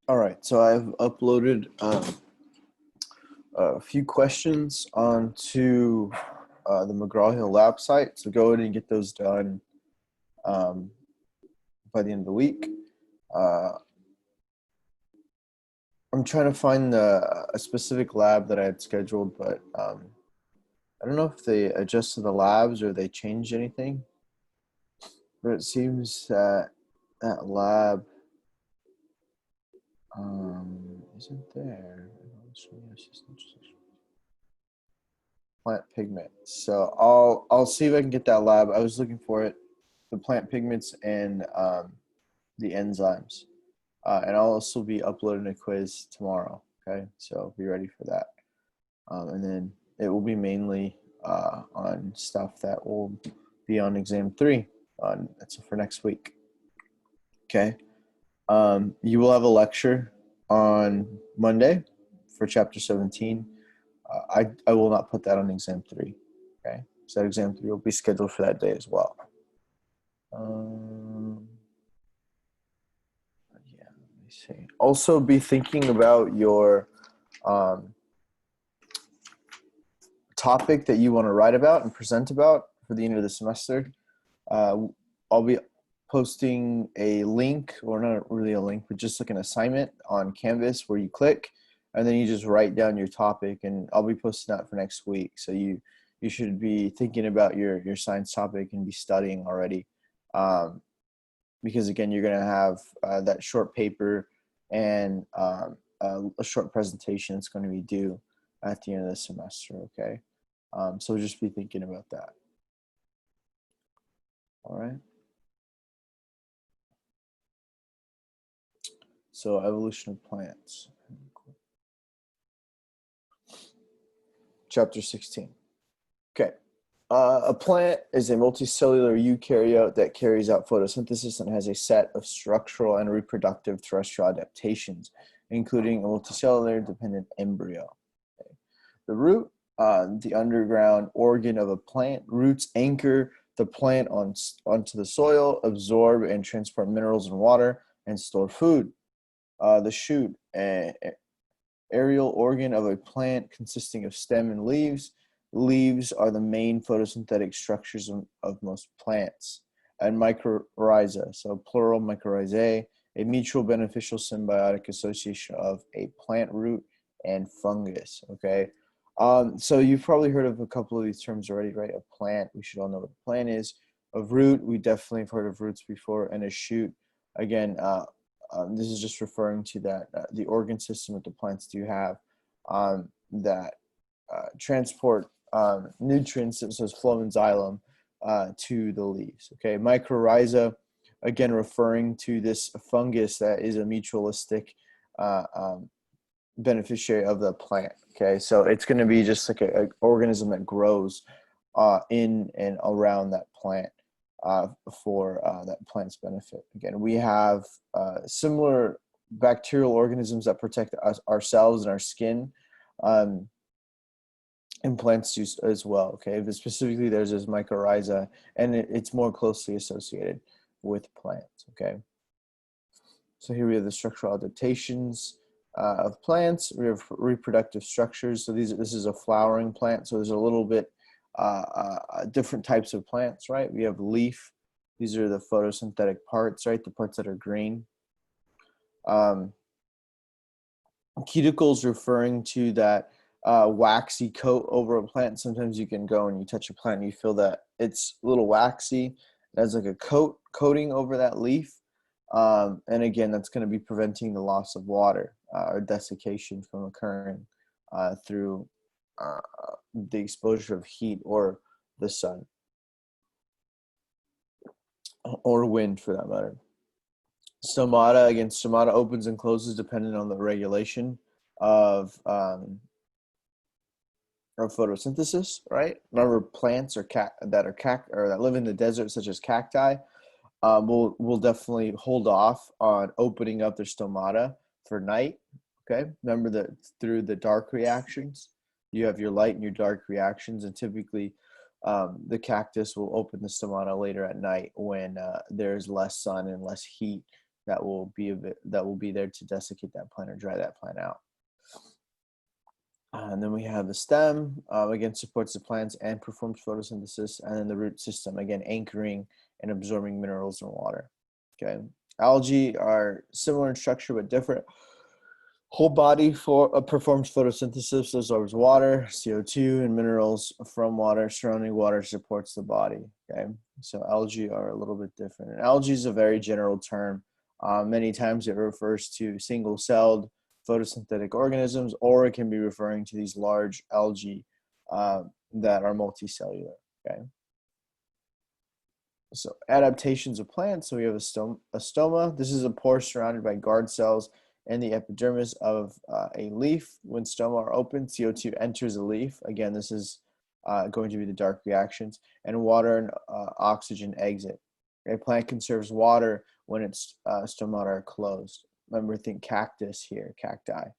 All right, so I've uploaded a few questions onto the McGraw-Hill Lab site. So go ahead and get those done um, by the end of the week. Uh, I'm trying to find a specific lab that I had scheduled, but I don't know if they adjusted the labs or they changed anything. But it seems that that lab isn't there. Plant pigments. So I'll see if I can get that lab. I was looking for it, the plant pigments and the enzymes. And I'll also be uploading a quiz tomorrow. Okay, so be ready for that. And then it will be mainly on stuff that will be on exam 3 on that's for next week. Okay. You will have a lecture on Monday for chapter 17. I will not put that on exam 3. Okay, so that exam 3 will be scheduled for that day as well. Um, yeah, let me see. Also, be thinking about your um, topic that you want to write about and present about for the end of the semester. I'll be posting a link, or not really a link, but just like an assignment on Canvas where you click and then you just write down your topic, and I'll be posting that for next week. So you should be thinking about your science topic and be studying already, because again you're going to have that short paper and a short presentation that's going to be due at the end of the semester. Okay, so just be thinking about that. All right. So evolution of plants. Chapter 16. Okay. A plant is a multicellular eukaryote that carries out photosynthesis and has a set of structural and reproductive terrestrial adaptations, including a multicellular dependent embryo. Okay. The root, the underground organ of a plant, roots anchor the plant onto the soil, absorb and transport minerals and water, and store food. The shoot, aerial organ of a plant consisting of stem and leaves. Leaves are the main photosynthetic structures of most plants. And mycorrhiza, so plural mycorrhizae, a mutual beneficial symbiotic association of a plant root and fungus. Okay. So you've probably heard of a couple of these terms already, right? A plant, we should all know what a plant is. A root, we definitely have heard of roots before, and a shoot, again, this is just referring to that the organ system that the plants do have that transport nutrients such as phloem and xylem to the leaves. Okay, mycorrhiza, again referring to this fungus that is a mutualistic uh, um, beneficiary of the plant. Okay, so it's going to be just like an organism that grows in and around that plant for that plant's benefit. Again, we have similar bacterial organisms that protect us ourselves and our skin. Um, and plants do as well. Okay, but specifically, there's this mycorrhiza, and it's more closely associated with plants. Okay, so here we have the structural adaptations of plants. We have reproductive structures. So this is a flowering plant. So there's a little bit different types of plants, right? We have leaf. These are the photosynthetic parts, right? The parts that are green. Um, Cuticles referring to that waxy coat over a plant. Sometimes you can go and you touch a plant and you feel that it's a little waxy. It has like a coating over that leaf. And again, that's going to be preventing the loss of water or desiccation from occurring through uh, the exposure of heat or the sun or wind for that matter. Stomata, again, stomata opens and closes depending on the regulation of or photosynthesis, right? Remember, plants or that live in the desert, such as cacti, will definitely hold off on opening up their stomata for night. Okay, remember that through the dark reactions, you have your light and your dark reactions, and typically, the cactus will open the stomata later at night when there's less sun and less heat that will be there to desiccate that plant or dry that plant out. And then we have the stem, again, supports the plants and performs photosynthesis. And then the root system, again, anchoring and absorbing minerals and water. Okay. Algae are similar in structure but different. Whole body performs photosynthesis, so absorbs water, CO2, and minerals from water. Surrounding water supports the body. Okay, so algae are a little bit different. And algae is a very general term. Many times it refers to single-celled photosynthetic organisms, or it can be referring to these large algae that are multicellular. Okay. So adaptations of plants. So we have a stoma. This is a pore surrounded by guard cells and the epidermis of a leaf. When stoma are open, CO2 enters a leaf. Again, this is going to be the dark reactions, and water and oxygen exit. A plant conserves water when its stomata are closed. Remember, think cactus here, cacti.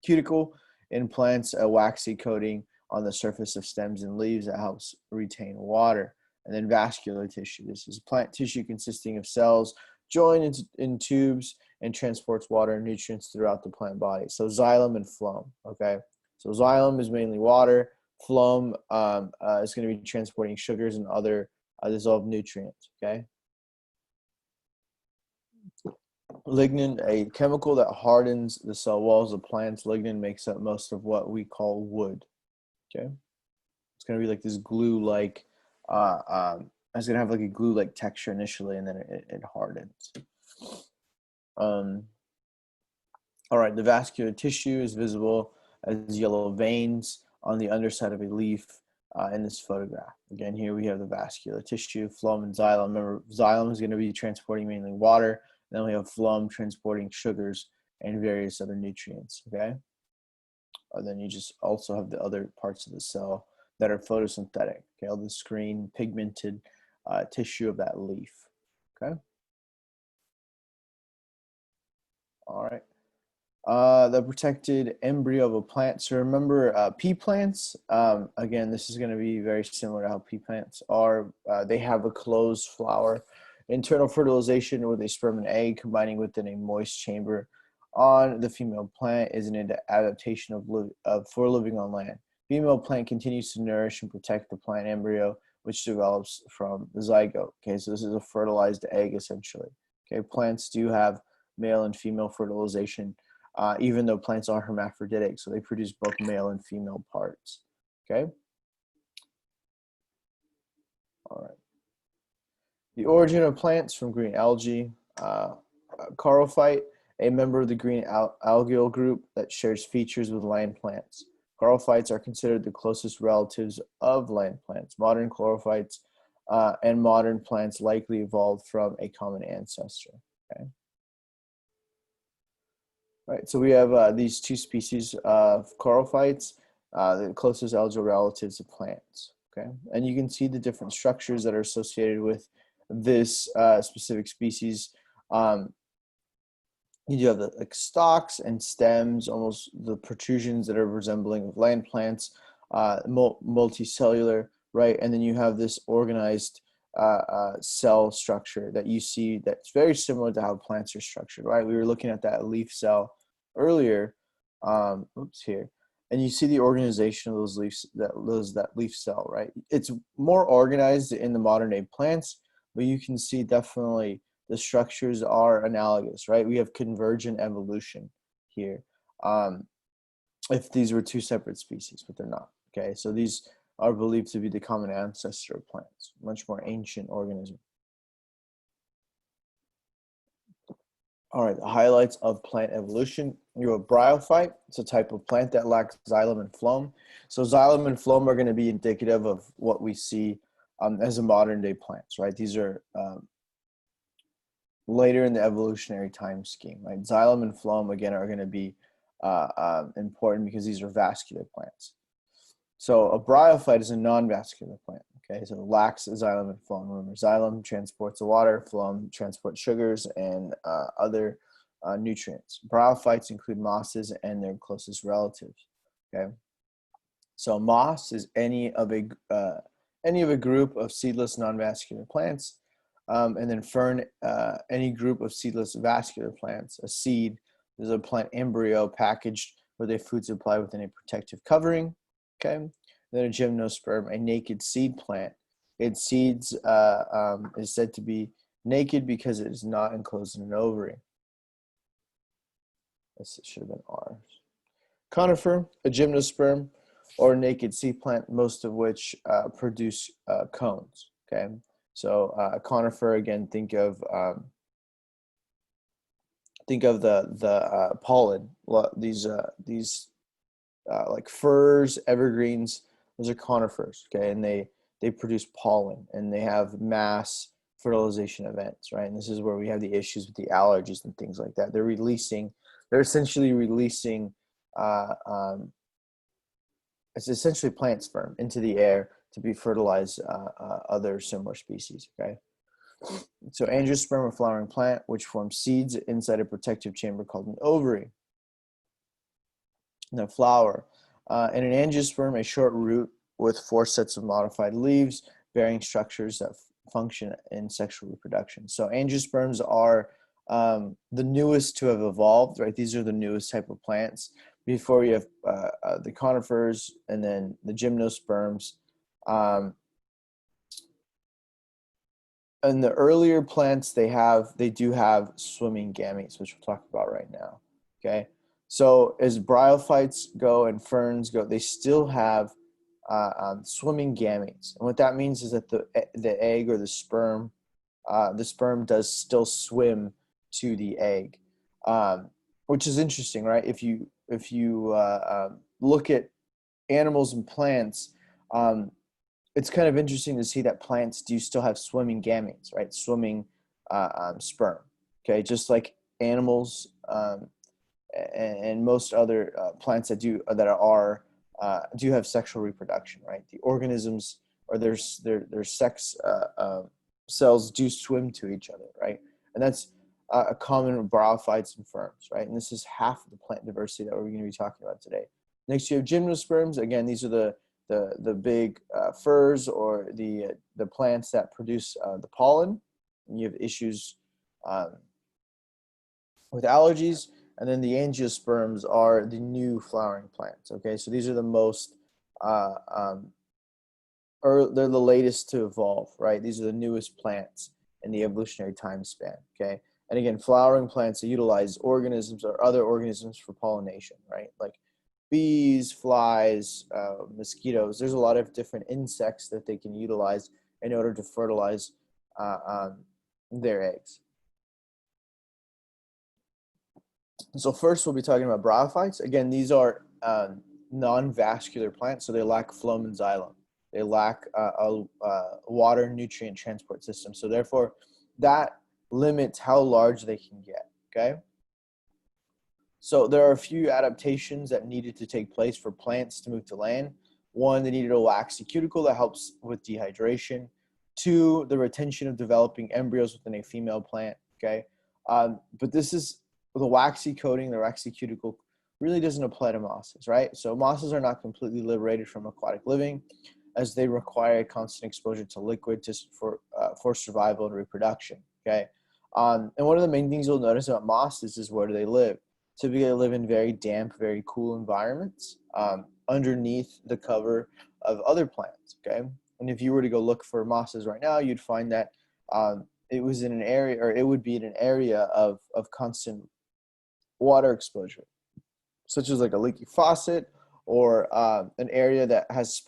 Cuticle in plants, a waxy coating on the surface of stems and leaves that helps retain water. And then vascular tissue. This is plant tissue consisting of cells joined in tubes and transports water and nutrients throughout the plant body. So xylem and phloem, okay? So xylem is mainly water. Phloem is going to be transporting sugars and other dissolved nutrients, okay? Lignin, a chemical that hardens the cell walls of plants. Lignin makes up most of what we call wood, okay? It's going to be like this glue-like, it's going to have like a glue-like texture initially, and then it hardens. All right, the vascular tissue is visible as yellow veins on the underside of a leaf in this photograph. Again, here we have the vascular tissue, phloem and xylem. Remember, xylem is going to be transporting mainly water. Then we have phloem transporting sugars and various other nutrients, okay? And then you just also have the other parts of the cell that are photosynthetic, okay? All the screen pigmented tissue of that leaf, okay? All right. The protected embryo of a plant. So remember pea plants, again, this is going to be very similar to how pea plants are. They have a closed flower. Internal fertilization with a sperm and egg combining within a moist chamber on the female plant is an adaptation for living on land. Female plant continues to nourish and protect the plant embryo, which develops from the zygote. Okay, so this is a fertilized egg essentially. Okay, plants do have male and female fertilization, even though plants are hermaphroditic, so they produce both male and female parts. Okay. All right. The origin of plants from green algae. Charophyte, a member of the green algal group that shares features with land plants. Charophytes are considered the closest relatives of land plants. Modern chlorophytes and modern plants likely evolved from a common ancestor. Okay. Right, so we have these two species of charophytes, the closest algal relatives of plants. Okay, and you can see the different structures that are associated with this specific species. You do have the like stalks and stems, almost the protrusions that are resembling of land plants, multicellular, right? And then you have this organized cell structure that you see that's very similar to how plants are structured, right? We were looking at that leaf cell earlier, here, and you see the organization of those leaves, that leaf cell, right? It's more organized in the modern day plants, but you can see definitely the structures are analogous, right? We have convergent evolution here. If these were two separate species, but they're not, okay? So these are believed to be the common ancestor of plants, much more ancient organism. All right, the highlights of plant evolution. You have bryophyte. It's a type of plant that lacks xylem and phloem. So xylem and phloem are going to be indicative of what we see as a modern day plants, right? These are later in the evolutionary time scheme, right? Xylem and phloem, again, are going to be important because these are vascular plants. So a bryophyte is a non-vascular plant, okay? So it lacks xylem and phloem. Remember, xylem transports the water, phloem transports sugars and other nutrients. Bryophytes include mosses and their closest relatives, okay? So moss is any of a group of seedless non-vascular plants. And then fern, any group of seedless vascular plants. A seed is a plant embryo packaged with a food supply within a protective covering. Okay. And then a gymnosperm, a naked seed plant. Its seeds is said to be naked because it is not enclosed in an ovary. This should have been ours. Conifer, a gymnosperm, or a naked seed plant, most of which produce cones. Okay, so conifer, again, think of the pollen. These like firs, evergreens, those are conifers. Okay, and they produce pollen, and they have mass fertilization events, right? And this is where we have the issues with the allergies and things like that. They're essentially releasing it's essentially plant sperm into the air to be fertilized other similar species. Okay, so angiosperm, a flowering plant which forms seeds inside a protective chamber called an ovary. And the flower, in an angiosperm, a short root with 4 sets of modified leaves bearing structures that function in sexual reproduction. So angiosperms are the newest to have evolved, right? These are the newest type of plants. Before you have the conifers and then the gymnosperms. And the earlier plants, they do have swimming gametes, which we'll talk about right now. Okay, so as bryophytes go and ferns go, they still have swimming gametes, and what that means is that the egg or the sperm does still swim to the egg, which is interesting, right? If you look at animals and plants, it's kind of interesting to see that plants do still have swimming gametes, right? Swimming sperm. Okay, just like animals and most other plants that do have sexual reproduction, right? The organisms or their sex cells do swim to each other, right? And that's a common with bryophytes and ferns, right? And this is half of the plant diversity that we're going to be talking about today. Next, you have gymnosperms. Again, these are the big firs or the plants that produce the pollen. And you have issues with allergies. And then the angiosperms are the new flowering plants. Okay, so these are the most or they're the latest to evolve, right? These are the newest plants in the evolutionary time span. Okay, and again, flowering plants utilize organisms or other organisms for pollination, right? Like bees, flies, mosquitoes. There's a lot of different insects that they can utilize in order to fertilize their eggs. So first we'll be talking about bryophytes. Again, these are non-vascular plants, so they lack phloem and xylem. They lack a water nutrient transport system. So therefore, that limits how large they can get, okay? So there are a few adaptations that needed to take place for plants to move to land. One, they needed a waxy cuticle that helps with dehydration. 2, the retention of developing embryos within a female plant, okay? But this is the waxy coating, the waxy cuticle really doesn't apply to mosses, right? So mosses are not completely liberated from aquatic living as they require constant exposure to liquid for survival and reproduction, okay? And one of the main things you'll notice about mosses is where do they live? Typically, they live in very damp, very cool environments underneath the cover of other plants, okay? And if you were to go look for mosses right now, you'd find that it was in an area, or it would be in an area of constant water exposure, such as like a leaky faucet or an area that has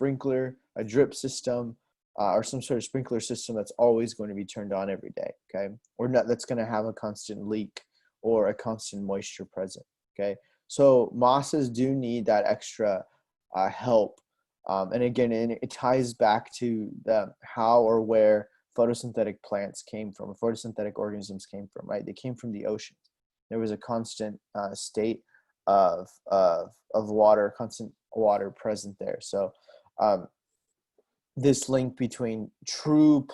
a drip system, or some sort of sprinkler system that's always going to be turned on every day, okay? Or not, that's going to have a constant leak or a constant moisture present, okay? So mosses do need that extra help. And again, it ties back to how or where photosynthetic plants came from, or photosynthetic organisms came from, right? They came from the oceans. There was a constant state of water, constant water present there. So this link between true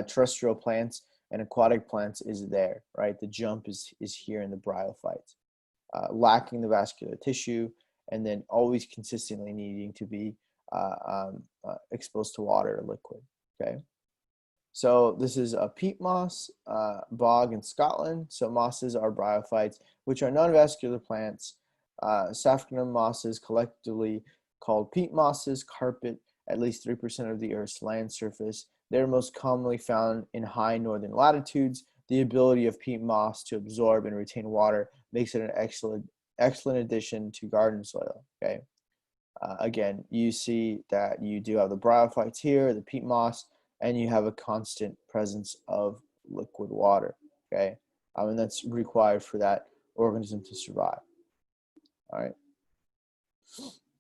terrestrial plants and aquatic plants is there, right? The jump is here in the bryophytes, lacking the vascular tissue, and then always consistently needing to be exposed to water or liquid, okay? So this is a peat moss bog in Scotland. So mosses are bryophytes, which are non-vascular plants. Safranum mosses, collectively called peat mosses, carpet at least 3% of the Earth's land surface. They're most commonly found in high northern latitudes. The ability of peat moss to absorb and retain water makes it an excellent addition to garden soil. Okay. Again, you see that you do have the bryophytes here, the peat moss, and you have a constant presence of liquid water. Okay, and that's required for that organism to survive. All right.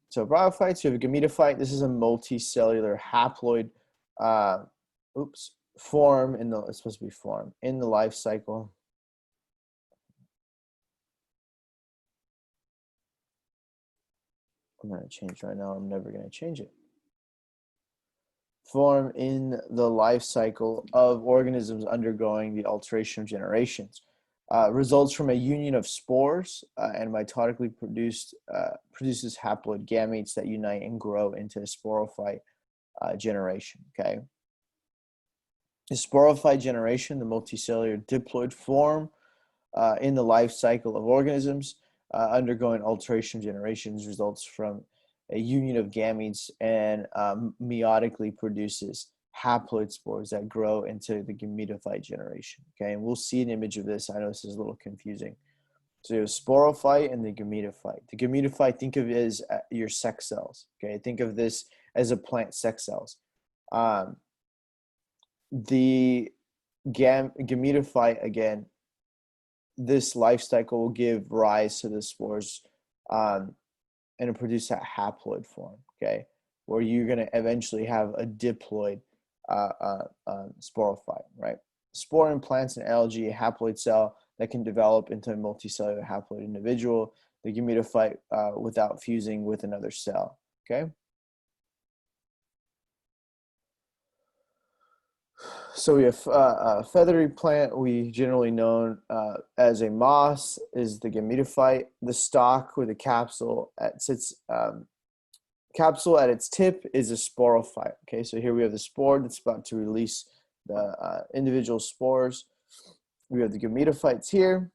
So bryophytes, you have a gametophyte. This is a multicellular haploid, form in the. It's supposed to be form in the life cycle. I'm going to change right now. I'm never going to change it. Form in the life cycle of organisms undergoing the alteration of generations. Results from a union of spores and mitotically produces haploid gametes that unite and grow into a sporophyte generation. Okay. The sporophyte generation, the multicellular diploid form in the life cycle of organisms undergoing alteration of generations, results from a union of gametes and meiotically produces haploid spores that grow into the gametophyte generation. Okay, and we'll see an image of this. I know this is a little confusing. So you have sporophyte and the gametophyte. The gametophyte, think of it as your sex cells. Okay, think of this as a plant sex cells. The gametophyte, again, this life cycle will give rise to the spores and produce that haploid form, okay, where you're going to eventually have a diploid sporophyte, right? Spore in plants and algae, a haploid cell that can develop into a multicellular haploid individual, the gametophyte without fusing with another cell, okay? So we have a feathery plant, we generally known as a moss, is the gametophyte. The stalk with a capsule capsule at its tip is a sporophyte. Okay, so here we have the spore that's about to release the individual spores. We have the gametophytes here.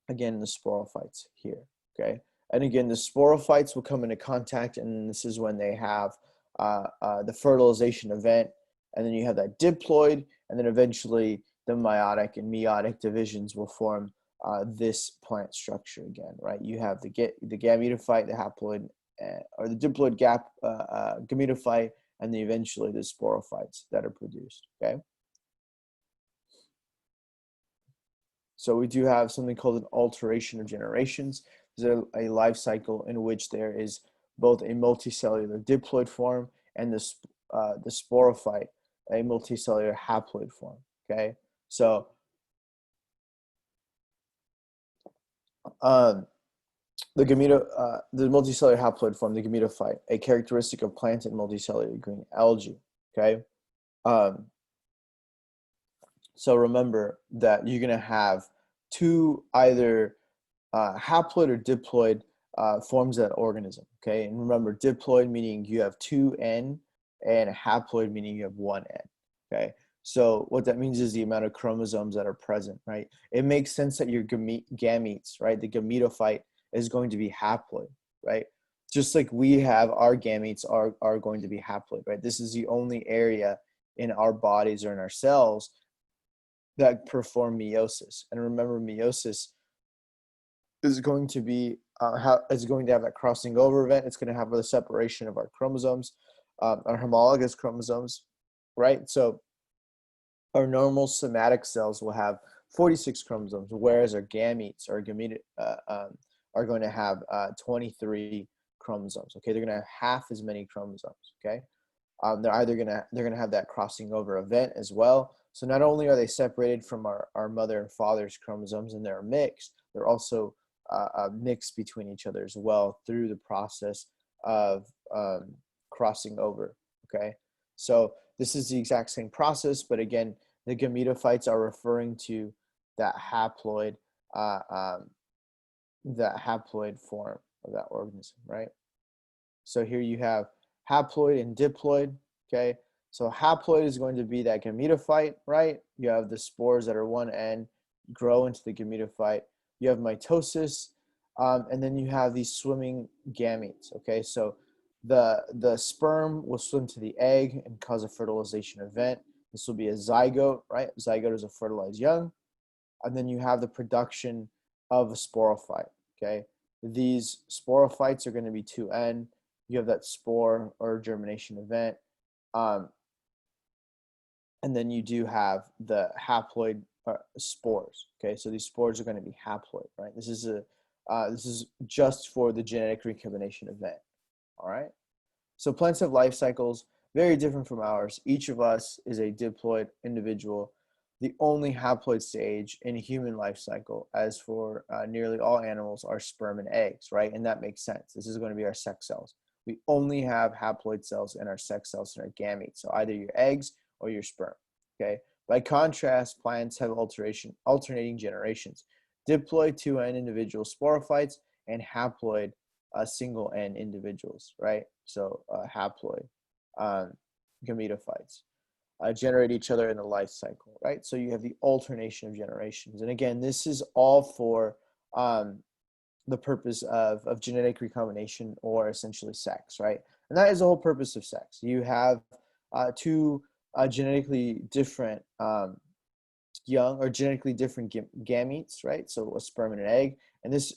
Again, the sporophytes here. Okay, and again, the sporophytes will come into contact, and this is when they have the fertilization event. And then you have that diploid, and then eventually the meiotic and meiotic divisions will form this plant structure again, right? You have the gametophyte, the haploid, or the diploid gametophyte, and then eventually the sporophytes that are produced, okay? So we do have something called an alteration of generations. There's a life cycle in which there is both a multicellular diploid form and the sporophyte, a multicellular haploid form, okay? So the multicellular haploid form, the gametophyte, a characteristic of plant and multicellular green algae, okay? So remember that you're gonna have two either haploid or diploid forms of that organism, okay? And remember, diploid meaning you have two N, and haploid meaning you have one N, okay? So what that means is the amount of chromosomes that are present, right? It makes sense that your gametes, right? The gametophyte is going to be haploid, right? Just like we have our gametes are going to be haploid, right? This is the only area in our bodies or in our cells that perform meiosis. And remember, meiosis is going to be it's going to have that crossing over event. It's going to have the separation of our chromosomes, our homologous chromosomes, right? So our normal somatic cells will have 46 chromosomes, whereas our gametes or are going to have 23 chromosomes. Okay, they're going to have half as many chromosomes. Okay, they're gonna have that crossing over event as well. So not only are they separated from our mother and father's chromosomes and they're mixed, they're also mixed between each other as well through the process of crossing over. Okay, so this is the exact same process, but again, the gametophytes are referring to that haploid form of that organism, right? So here you have haploid and diploid, okay? So haploid is going to be that gametophyte, right? You have the spores that are one end grow into the gametophyte. You have mitosis, and then you have these swimming gametes. Okay, so the sperm will swim to the egg and cause a fertilization event. This will be a zygote, right? Zygote is a fertilized young, and then you have the production of a sporophyte. Okay, these sporophytes are going to be 2N. You have that spore or germination event. And then you do have the haploid spores. Okay, so these spores are going to be haploid, right? This is just for the genetic recombination event. All right. So plants have life cycles very different from ours. Each of us is a diploid individual, the only haploid stage in a human life cycle. As for nearly all animals, are sperm and eggs, right? And that makes sense. This is going to be our sex cells. We only have haploid cells in our sex cells and our gametes. So either your eggs or your sperm. Okay. By contrast, plants have alternating generations. Diploid 2N individual sporophytes and haploid single N individuals, right? So haploid gametophytes generate each other in the life cycle, right? So you have the alternation of generations. And again, this is all for the purpose of genetic recombination, or essentially sex, right? And that is the whole purpose of sex. You have two genetically different young or genetically different gametes, right? So a sperm and an egg, and this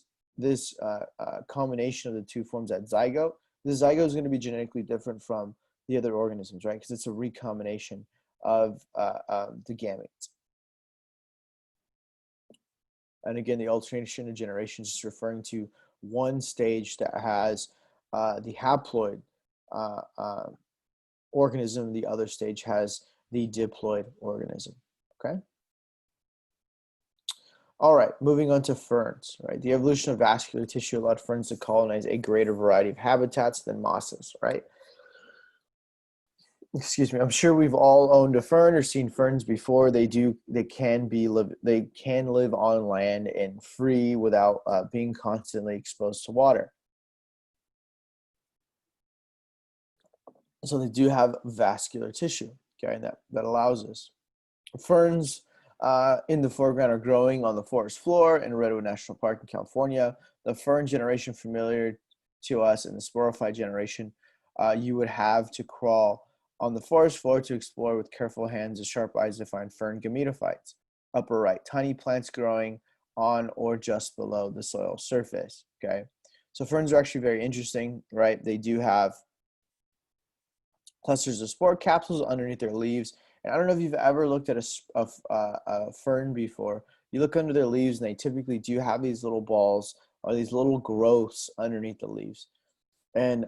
combination of the two forms that zygote. The zygote is going to be genetically different from the other organisms, right? Because it's a recombination of the gametes. And again, the alternation of generations is referring to one stage that has the haploid organism, the other stage has the diploid organism, okay? All right, moving on to ferns, right? The evolution of vascular tissue allowed ferns to colonize a greater variety of habitats than mosses, right? Excuse me. I'm sure we've all owned a fern or seen ferns before. They can live on land and free without being constantly exposed to water. So they do have vascular tissue, okay, that allows us. Ferns in the foreground are growing on the forest floor in Redwood National Park in California. The fern generation familiar to us and the sporophyte generation, you would have to crawl on the forest floor to explore with careful hands and sharp eyes to find fern gametophytes. Upper right, tiny plants growing on or just below the soil surface, okay? So ferns are actually very interesting, right? They do have clusters of spore capsules underneath their leaves. And I don't know if you've ever looked at a fern before. You look under their leaves and they typically do have these little balls or these little growths underneath the leaves. And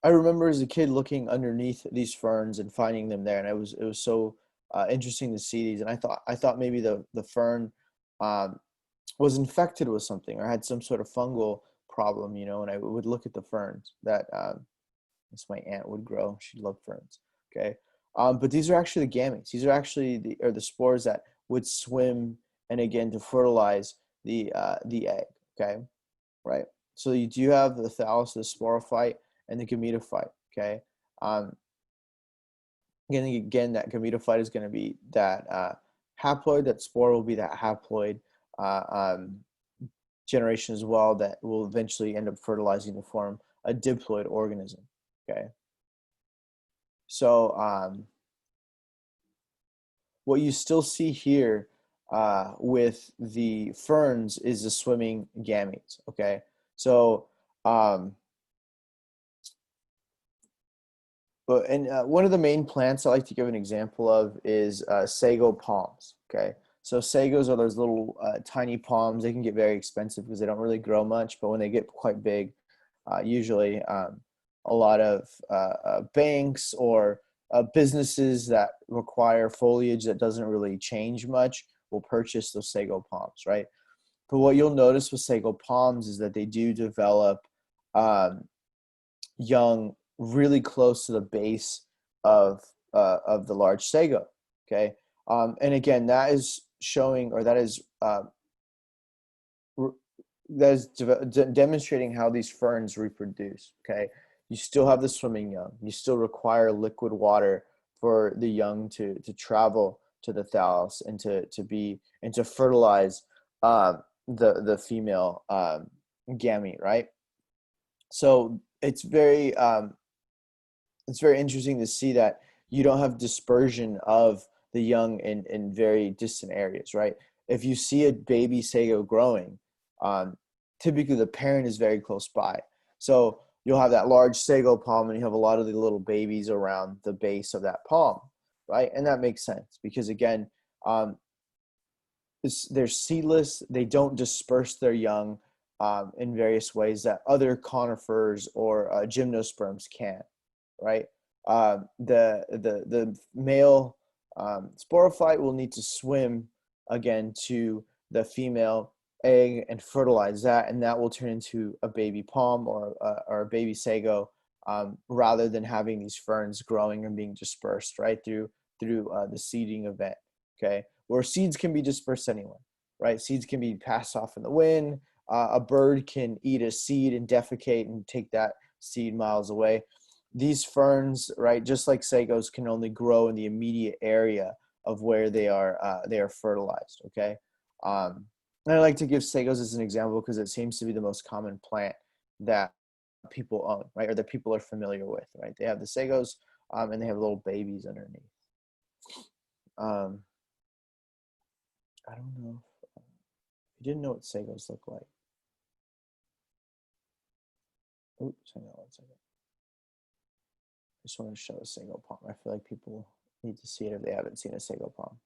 I remember as a kid looking underneath these ferns and finding them there, and it was so interesting to see these. And I thought maybe the fern was infected with something or had some sort of fungal problem, you know. And I would look at the ferns that this my aunt would grow. She loved ferns. Okay, but these are actually the gametes. These are actually the spores that would swim and again to fertilize the egg. Okay, right. So you do have the thallus, the sporophyte, and the gametophyte. Okay. Again, that gametophyte is going to be that haploid. That spore will be that haploid generation as well. That will eventually end up fertilizing to form a diploid organism. Okay. So what you still see here with the ferns is the swimming gametes. Okay. So one of the main plants I like to give an example of is sago palms. Okay, so sagos are those little tiny palms. They can get very expensive because they don't really grow much, but when they get quite big, usually a lot of banks or businesses that require foliage that doesn't really change much will purchase those sago palms, right? But what you'll notice with sago palms is that they do develop young really close to the base of the large sago. Okay, and again, that is showing, or that is demonstrating how these ferns reproduce. Okay, You still have the swimming young. You still require liquid water for the young to travel to the thallus and to fertilize the female gamete, right? So it's very interesting to see that you don't have dispersion of the young in very distant areas, right? If you see a baby sago growing, typically the parent is very close by. So you'll have that large sago palm and you have a lot of the little babies around the base of that palm, right? And that makes sense because, again, they're seedless. They don't disperse their young in various ways that other conifers or gymnosperms can, right? The male sporophyte will need to swim again to the female egg and fertilize that, and that will turn into a baby palm or a baby sago, rather than having these ferns growing and being dispersed right through the seeding event. Okay, where seeds can be dispersed anywhere, right? Seeds can be passed off in the wind. A bird can eat a seed and defecate and take that seed miles away. These ferns, right, just like sagos, can only grow in the immediate area of where they are fertilized. Okay, and I like to give sagos as an example because it seems to be the most common plant that people own, right, or that people are familiar with, right? They have the sagos, and they have little babies underneath. I don't know if you didn't know what sagos look like. Oops, hang on one second. I just want to show a sago palm. I feel like people need to see it if they haven't seen a sago palm.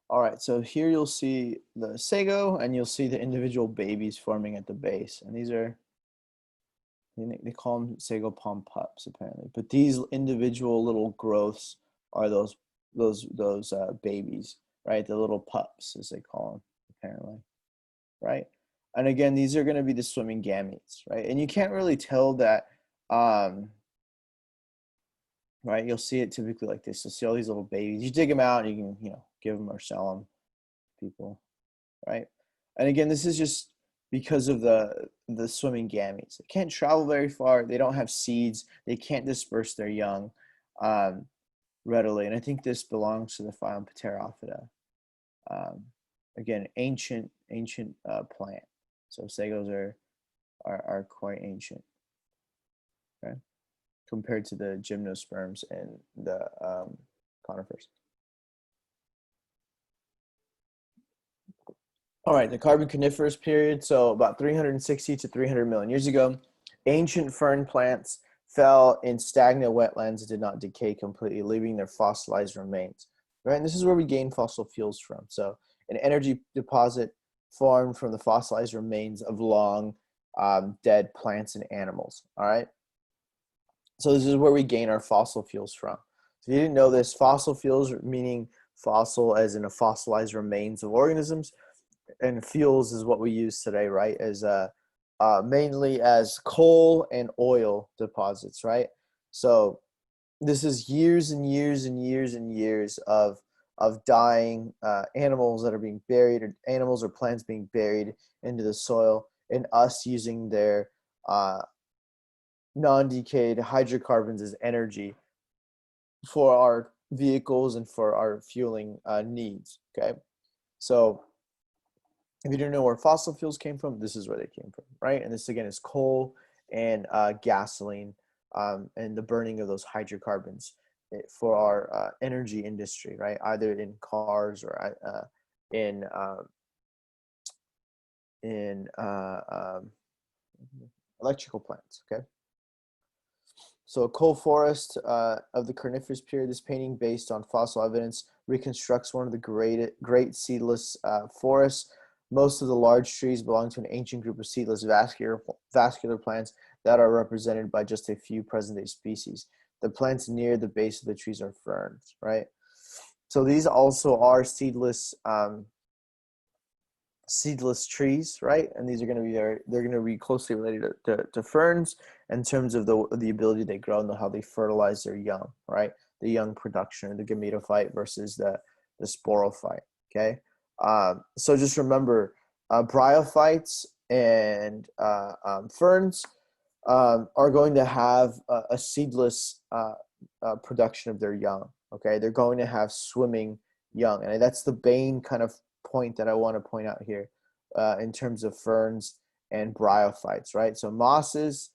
All right, so here you'll see the sago and you'll see the individual babies forming at the base. And these are, they call them sago palm pups apparently. But these individual little growths are those babies, right? The little pups, as they call them, apparently, right? And again, these are going to be the swimming gametes, right? And you can't really tell that, right? You'll see it typically like this. You'll see all these little babies. You dig them out, and you can, give them or sell them to people, right? And again, this is just because of the swimming gametes. They can't travel very far. They don't have seeds. They can't disperse their young readily. And I think this belongs to the phylum Pterophyta. Again, ancient plant. So sagos are quite ancient, okay, compared to the gymnosperms and the conifers. All right, the Carbon-Coniferous period, so about 360 to 300 million years ago, ancient fern plants fell in stagnant wetlands and did not decay completely, leaving their fossilized remains. Right, and this is where we gain fossil fuels from. So an energy deposit formed from the fossilized remains of long dead plants and animals. All right, so this is where we gain our fossil fuels from. So if you didn't know this, fossil fuels, meaning fossil as in a fossilized remains of organisms, and fuels is what we use today, right? As mainly as coal and oil deposits, right? So this is years and years and years and years of dying animals that are being buried, or animals or plants being buried into the soil, and us using their non-decayed hydrocarbons as energy for our vehicles and for our fueling needs. Okay, so if you don't know where fossil fuels came from, this is where they came from, right? And this again is coal and gasoline, and the burning of those hydrocarbons for our energy industry, right? Either in cars or in electrical plants. Okay. So a coal forest of the Carniferous period. This painting, based on fossil evidence, reconstructs one of the great seedless forests. Most of the large trees belong to an ancient group of seedless vascular plants that are represented by just a few present-day species. The plants near the base of the trees are ferns, right? So these also are seedless trees, right? And these are going to be they're going to be closely related to ferns in terms of the ability they grow and how they fertilize their young, right? The young production, the gametophyte versus the sporophyte. Okay, so just remember, bryophytes and ferns are going to have a seedless production of their young. Okay, they're going to have swimming young, and that's the main kind of point that I want to point out here in terms of ferns and bryophytes, right? So mosses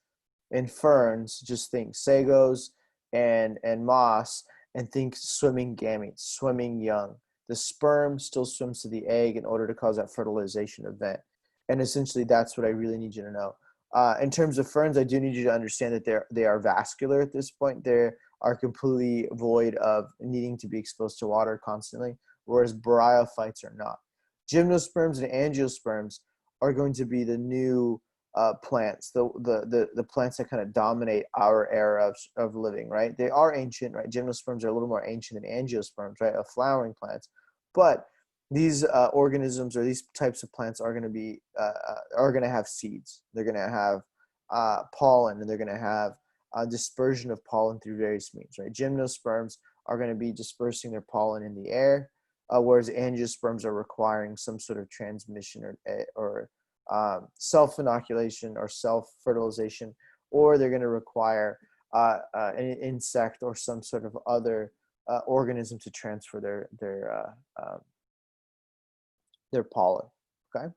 and ferns, just think sagos and moss, and think swimming gametes, swimming young. The sperm still swims to the egg in order to cause that fertilization event. And essentially, that's what I really need you to know. In terms of ferns, I do need you to understand that they are vascular at this point. They are completely void of needing to be exposed to water constantly, whereas bryophytes are not. Gymnosperms and angiosperms are going to be the new plants, the plants that kind of dominate our era of living, right? They are ancient, right? Gymnosperms are a little more ancient than angiosperms, right? Of flowering plants, but these organisms or these types of plants are going to have seeds. They're going to have pollen, and they're going to have dispersion of pollen through various means, right? Gymnosperms are going to be dispersing their pollen in the air, whereas angiosperms are requiring some sort of transmission or self-inoculation or self-fertilization, or they're going to require an insect or some sort of other organism to transfer their pollen. Okay.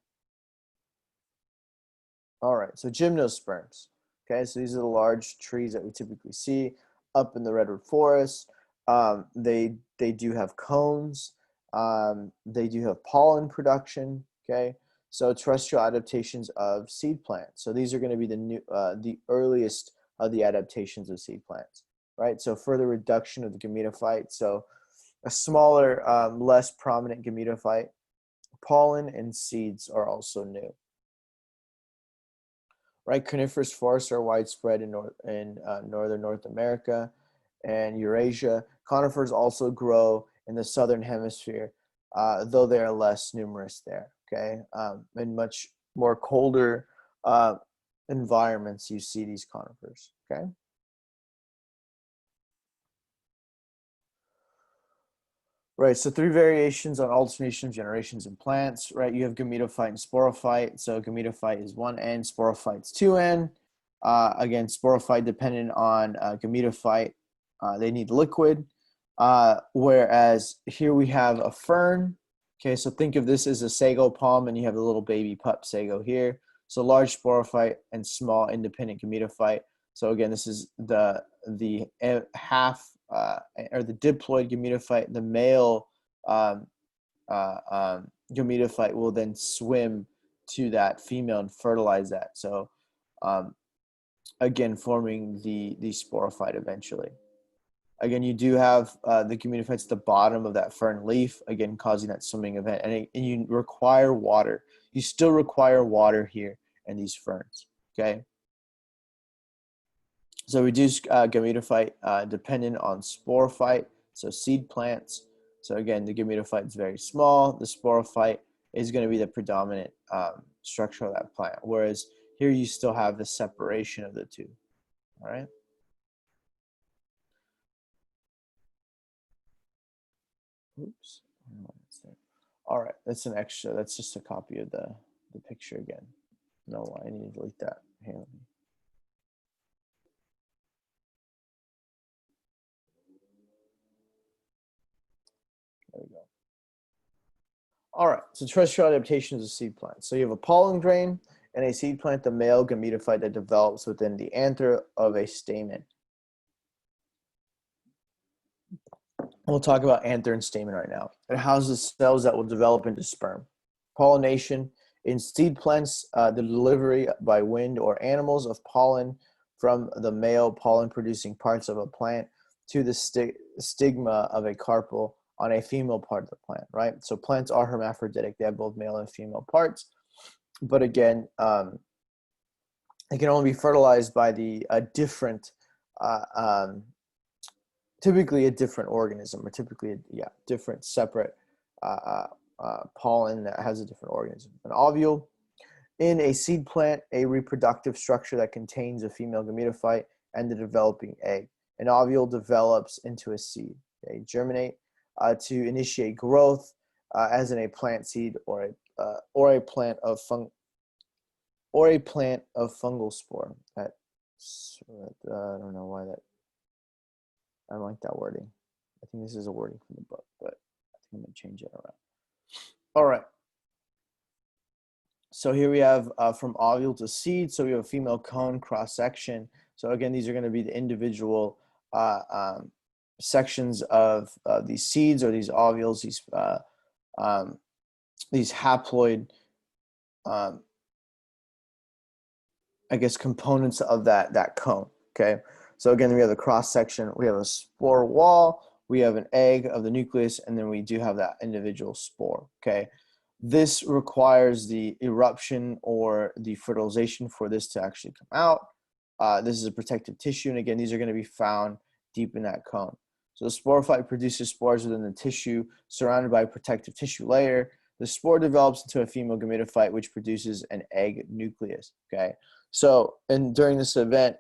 All right. So gymnosperms. Okay. So these are the large trees that we typically see up in the redwood forest. They do have cones. They do have pollen production. Okay. So terrestrial adaptations of seed plants. So these are going to be the earliest of the adaptations of seed plants, right? So further reduction of the gametophyte. So a smaller, less prominent gametophyte. Pollen and seeds are also new, right? Coniferous forests are widespread in northern North America and Eurasia. Conifers also grow in the southern hemisphere, though they are less numerous there. Okay, in much more colder environments, you see these conifers. Okay. Right, so three variations on alternation of generations in plants, right? You have gametophyte and sporophyte. So gametophyte is 1N, sporophyte is 2N. Again, sporophyte dependent on gametophyte, they need liquid. Whereas here we have a fern. Okay, so think of this as a sago palm, and you have the little baby pup sago here. So large sporophyte and small independent gametophyte. So again, this is the half or the diploid gametophyte. The male gametophyte will then swim to that female and fertilize that. So again, forming the sporophyte eventually. Again, you do have the gametophytes at the bottom of that fern leaf, again, causing that swimming event. And you require water. You still require water here in these ferns, okay? So reduced gametophyte dependent on sporophyte, so seed plants. So again, the gametophyte is very small. The sporophyte is going to be the predominant structure of that plant, whereas here you still have the separation of the two, all right? Oops. All right, that's an extra. That's just a copy of the picture again. No, I need to delete that. Here, let me. There we go. All right, so terrestrial adaptations of seed plants. So you have a pollen grain and a seed plant, the male gametophyte that develops within the anther of a stamen. We'll talk about anther and stamen right now. It houses cells that will develop into sperm. Pollination in seed plants, the delivery by wind or animals of pollen from the male pollen-producing parts of a plant to the stigma of a carpel on a female part of the plant, right? So plants are hermaphroditic. They have both male and female parts. But again, it can only be fertilized by the different typically a different organism, or typically different separate pollen that has a different organism. An ovule. In a seed plant, a reproductive structure that contains a female gametophyte and the developing egg. An ovule develops into a seed. Okay, germinate to initiate growth, as in a plant seed or a plant of fungal spore. I don't know why that. I don't like that wording. I think this is a wording from the book, but I think I'm gonna change it around. All right. So here we have from ovule to seed. So we have a female cone cross section. So again, these are going to be the individual sections of these seeds or these ovules, these haploid, I guess, components of that cone. Okay. So again, we have the cross section. We have a spore wall. We have an egg of the nucleus, and then we do have that individual spore. Okay. This requires the eruption or the fertilization for this to actually come out. This is a protective tissue, and again, these are going to be found deep in that cone. So the sporophyte produces spores within the tissue surrounded by a protective tissue layer. The spore develops into a female gametophyte, which produces an egg nucleus. Okay, so during this event,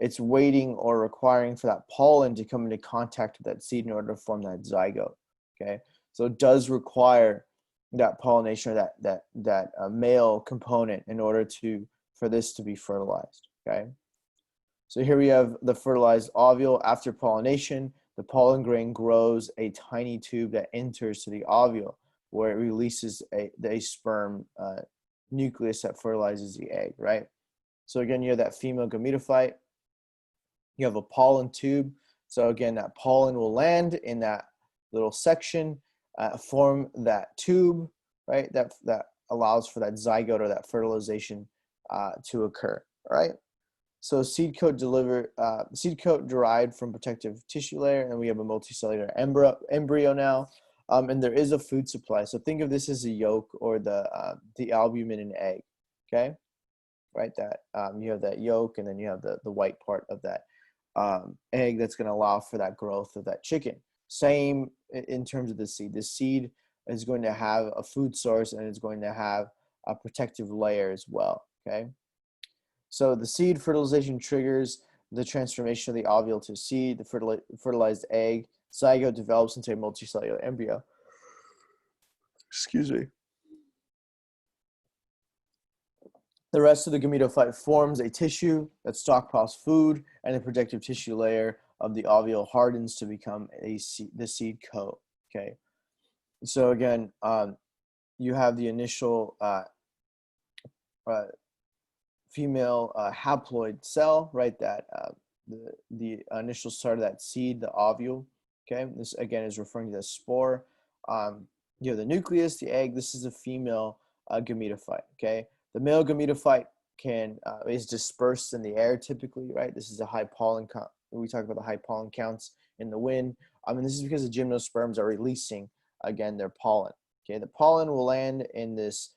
it's waiting or requiring for that pollen to come into contact with that seed in order to form that zygote. Okay, so it does require that pollination or that male component in order for this to be fertilized. Okay, so here we have the fertilized ovule. After pollination, the pollen grain grows a tiny tube that enters to the ovule, where it releases a sperm nucleus that fertilizes the egg. Right. So again, you have that female gametophyte. You have a pollen tube. So again, that pollen will land in that little section, form that tube, right? That allows for that zygote or that fertilization to occur, right? So seed coat derived from protective tissue layer, and we have a multicellular embryo now, and there is a food supply. So think of this as a yolk or the albumin in egg, okay? Right, that you have that yolk, and then you have the white part of that egg that's going to allow for that growth of that chicken. Same in terms of the seed. The seed is going to have a food source, and it's going to have a protective layer as well. Okay. So the seed fertilization triggers the transformation of the ovule to seed. The fertilized egg zygote develops into a multicellular embryo. Excuse me. The rest of the gametophyte forms a tissue that stockpiles food, and the protective tissue layer of the ovule hardens to become the seed coat. Okay, so again, you have the initial female haploid cell, right? That the initial start of that seed, the ovule. Okay, this again is referring to the spore. You have the nucleus, the egg. This is a female gametophyte. Okay. The male gametophyte is dispersed in the air typically, right? This is a high pollen count. We talk about the high pollen counts in the wind. This is because the gymnosperms are releasing, again, their pollen. Okay, the pollen will land in this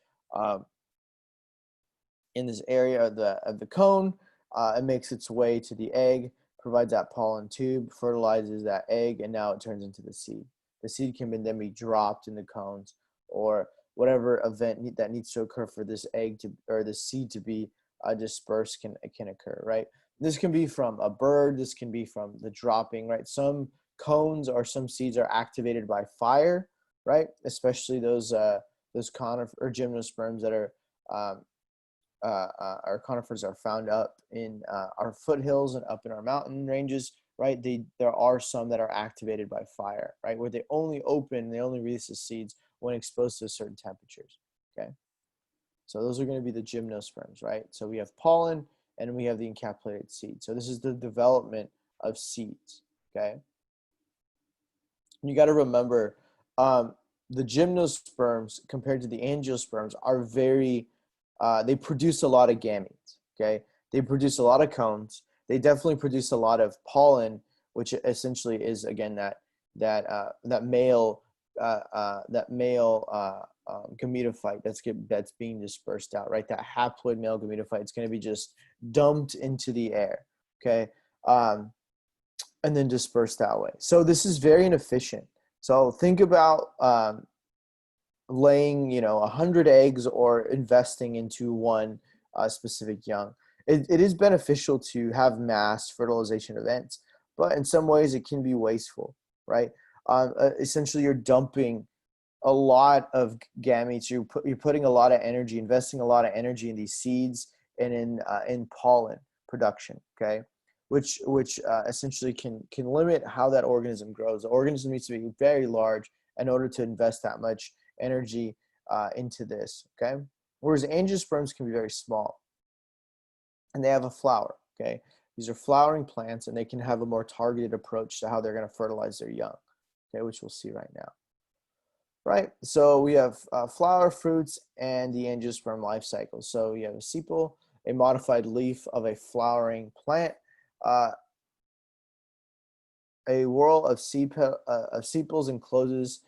area of the cone. It makes its way to the egg, provides that pollen tube, fertilizes that egg, and now it turns into the seed. The seed can then be dropped in the cones, or whatever event that needs to occur for this egg or the seed to be dispersed can occur, right? This can be from a bird. This can be from the dropping, right? Some cones or some seeds are activated by fire, right? Especially those or gymnosperms that are our conifers are found up in our foothills and up in our mountain ranges, right? There are some that are activated by fire, right? Where they only release the seeds when exposed to certain temperatures, okay? So those are going to be the gymnosperms, right? So we have pollen and we have the encapsulated seed. So this is the development of seeds, okay? And you got to remember, the gymnosperms compared to the angiosperms are they produce a lot of gametes, okay? They produce a lot of cones. They definitely produce a lot of pollen, which essentially is, again, that male gametophyte that's being dispersed out, right? That haploid male gametophyte is going to be just dumped into the air, okay? and then disperse that way. So this is very inefficient. So think about laying, 100 eggs or investing into one specific young. It is beneficial to have mass fertilization events, but in some ways it can be wasteful, right? Essentially, you're dumping a lot of gametes. You're putting a lot of energy, investing a lot of energy in these seeds and in pollen production. Okay, which essentially can limit how that organism grows. The organism needs to be very large in order to invest that much energy into this. Okay, whereas angiosperms can be very small, and they have a flower. Okay, these are flowering plants, and they can have a more targeted approach to how they're going to fertilize their young. Okay, which we'll see right now. Right, so we have flower, fruits, and the angiosperm life cycle. So you have a sepal, a modified leaf of a flowering plant, a whorl of sepals encloses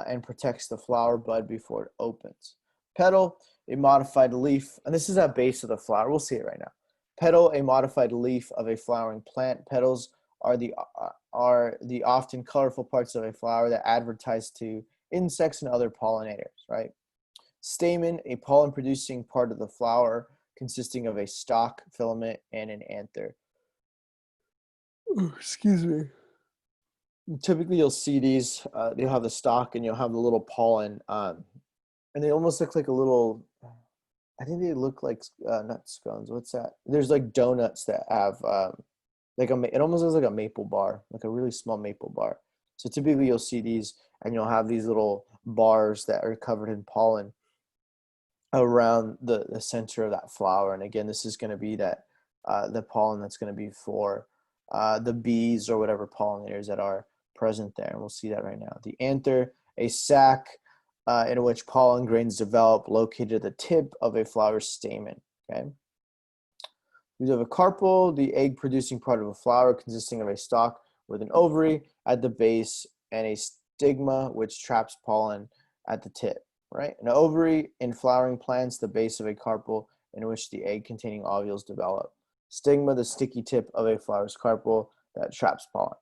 and protects the flower bud before it opens. Petal, a modified leaf, and this is at base of the flower. We'll see it right now. Petal, a modified leaf of a flowering plant. Petals are the often colorful parts of a flower that advertise to insects and other pollinators, right? Stamen, a pollen-producing part of the flower consisting of a stalk, filament, and an anther. Excuse me. Typically, you'll see these. You'll have the stalk, and you'll have the little pollen, and they almost look like a little. I think they look like not scones. What's that? There's like donuts that have like it almost looks like a maple bar, like a really small maple bar. So typically, you'll see these, and you'll have these little bars that are covered in pollen around the center of that flower. And again, this is going to be that the pollen that's going to be for the bees or whatever pollinators that are present there. And we'll see that right now. The anther, a sac in which pollen grains develop, located at the tip of a flower stamen. Okay. We have a carpel, the egg-producing part of a flower consisting of a stalk with an ovary at the base and a stigma which traps pollen at the tip. Right, an ovary in flowering plants, the base of a carpel in which the egg-containing ovules develop. Stigma, the sticky tip of a flower's carpel that traps pollen.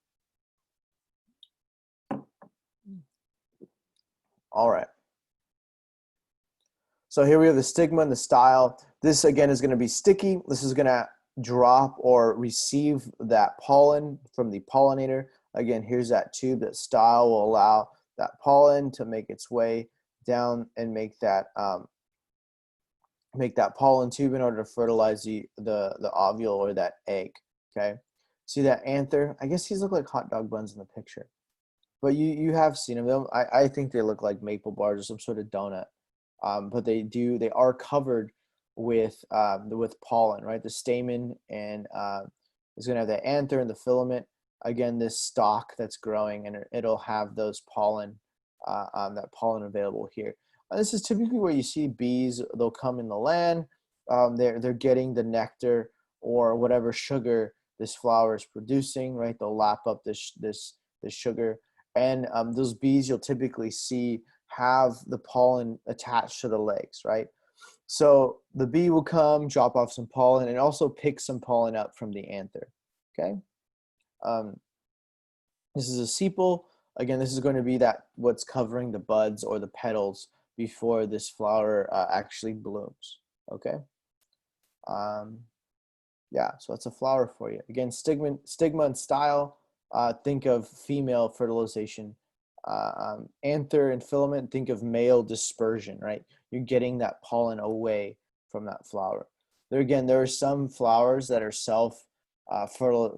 All right. So here we have the stigma and the style. This again is going to be sticky. This is going to drop or receive that pollen from the pollinator. Again, here's that tube. That style will allow that pollen to make its way down and make that pollen tube in order to fertilize the ovule or that egg. Okay, see that anther? I guess these look like hot dog buns in the picture, but you have seen them. I think they look like maple bars or some sort of donut, but they are covered with pollen, right? The stamen and is going to have the anther and the filament. Again, this stalk that's growing, and it'll have those pollen. That pollen available here. This is typically where you see bees. They'll come in the land. They're getting the nectar or whatever sugar this flower is producing. Right, they'll lap up this sugar, and those bees you'll typically see have the pollen attached to the legs. Right, so the bee will come, drop off some pollen, and also pick some pollen up from the anther. Okay, this is a sepal. Again, this is going to be what's covering the buds or the petals before this flower actually blooms. Okay. Yeah, so that's a flower for you. Again, stigma and style. Think of female fertilization. Anther and filament. Think of male dispersion. Right, you're getting that pollen away from that flower. There are some flowers that are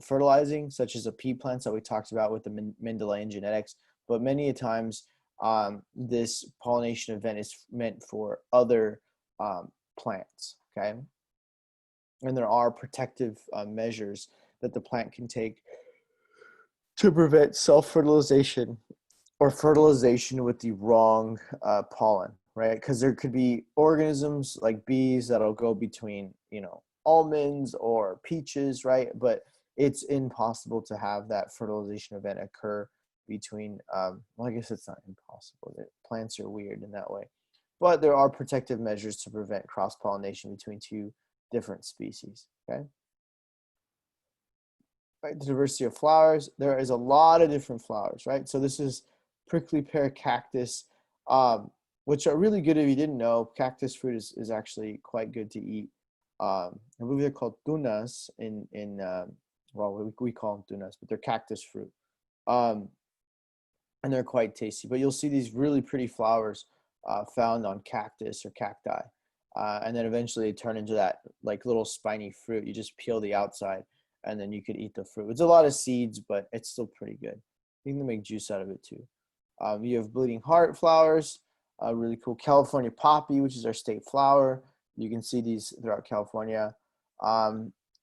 fertilizing, such as the pea plants that we talked about with the Mendelian genetics. But many times, this pollination event is meant for other plants. Okay, and there are protective measures that the plant can take to prevent self-fertilization or fertilization with the wrong pollen. Right, because there could be organisms like bees that'll go between almonds or peaches, right? But it's impossible to have that fertilization event occur between, well, I guess it's not impossible. Plants are weird in that way. But there are protective measures to prevent cross-pollination between two different species, okay? right? The diversity of flowers. There is a lot of different flowers, right? So this is prickly pear cactus, which are really good if you didn't know. Cactus fruit is actually quite good to eat. I believe they're called tunas well, we call them tunas, but they're cactus fruit. Um, and they're quite tasty. But you'll see these really pretty flowers found on cactus or cacti. And then eventually they turn into that like little spiny fruit. You just peel the outside and then you could eat the fruit. It's a lot of seeds, but it's still pretty good. You can make juice out of it too. You have bleeding heart flowers, really cool California poppy, which is our state flower. You can see these throughout California.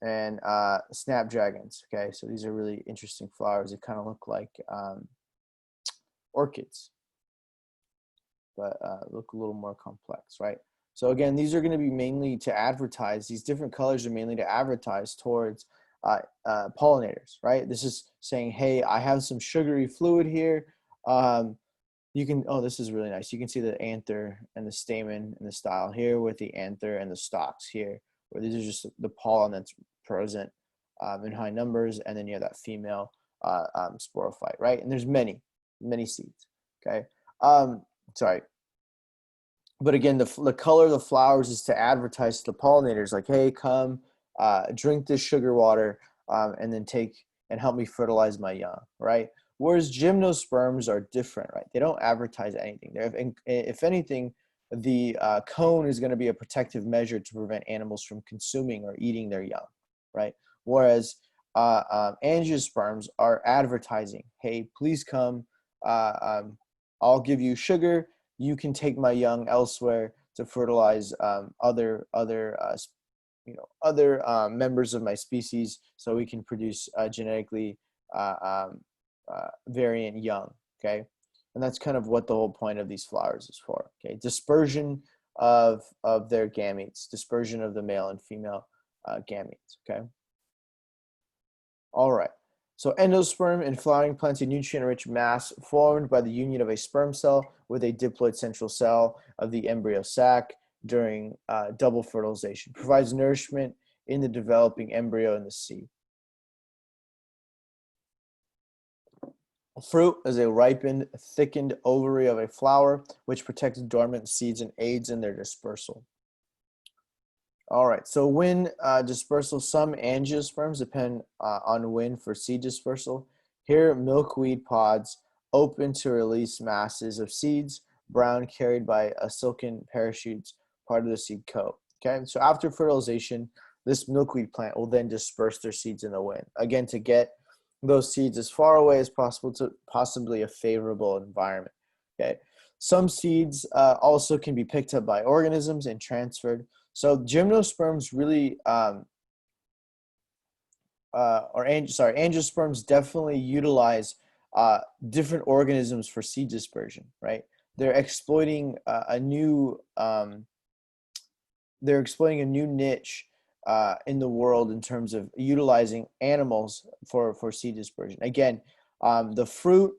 And snapdragons. Okay, so these are really interesting flowers. They kind of look like orchids, but look a little more complex, right? So again, these are going to be mainly to advertise. These different colors are mainly to advertise towards pollinators, right? This is saying, hey, I have some sugary fluid here. You can, oh, this is really nice. You can see the anther and the stamen and the style here with the anther and the stalks here, where these are just the pollen that's present in high numbers. And then you have that female sporophyte, right? And there's many seeds, okay? Sorry. But again, the color of the flowers is to advertise to the pollinators, like, hey, come drink this sugar water and then take and help me fertilize my young, right? Whereas gymnosperms are different, right? They don't advertise anything. If anything, the cone is going to be a protective measure to prevent animals from consuming or eating their young, right? Whereas angiosperms are advertising, hey, please come, I'll give you sugar, you can take my young elsewhere to fertilize other members of my species, so we can produce genetically variant young. Okay, and that's kind of what the whole point of these flowers is for. Okay, dispersion of their gametes, dispersion of the male and female gametes. Okay. All right. So endosperm in flowering plants, a nutrient-rich mass formed by the union of a sperm cell with a diploid central cell of the embryo sac during double fertilization. Provides nourishment in the developing embryo in the seed. Fruit is a ripened, thickened ovary of a flower, which protects dormant seeds and aids in their dispersal. All right, so wind dispersal, some angiosperms depend on wind for seed dispersal. Here, milkweed pods open to release masses of seeds, brown carried by a silken parachutes, part of the seed coat. Okay, so after fertilization, this milkweed plant will then disperse their seeds in the wind, again, to get those seeds as far away as possible to possibly a favorable environment. Okay, some seeds also can be picked up by organisms and transferred. So gymnosperms really, angiosperms definitely utilize different organisms for seed dispersion, right? They're exploiting a new niche in the world in terms of utilizing animals for seed dispersion. Again, the fruit,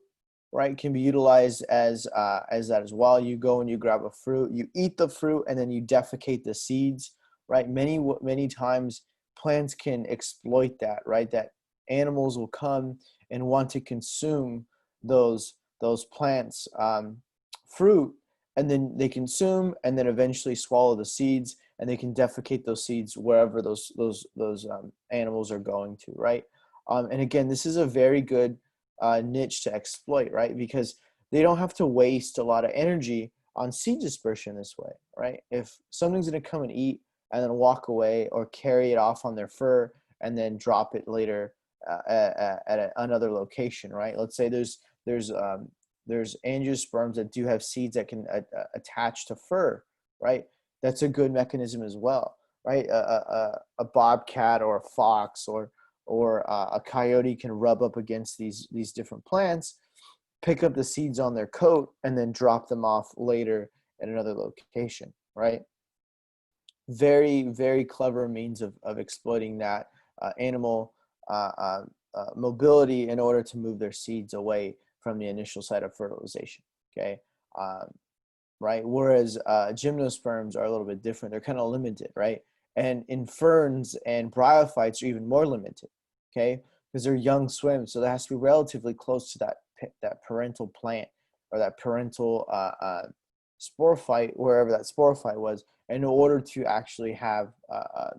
right, can be utilized as that as well. You go and you grab a fruit, you eat the fruit, and then you defecate the seeds, right? Many times plants can exploit that, right? That animals will come and want to consume those plants fruit, and then they consume and then eventually swallow the seeds, and they can defecate those seeds wherever those animals are going to, right? And again, this is a very good niche to exploit, right? Because they don't have to waste a lot of energy on seed dispersion this way, right? If something's going to come and eat and then walk away or carry it off on their fur and then drop it later at another location, right? Let's say there's angiosperms that do have seeds that can attach to fur, right? That's a good mechanism as well, right? A bobcat or a fox or a coyote can rub up against these different plants, pick up the seeds on their coat, and then drop them off later at another location, right? Very, very clever means of exploiting that animal mobility in order to move their seeds away from the initial site of fertilization, okay? Right? Whereas gymnosperms are a little bit different. They're kind of limited, right? And in ferns and bryophytes are even more limited, okay? because their young swim. So that has to be relatively close to that parental plant or that parental sporophyte, wherever that sporophyte was, in order to actually have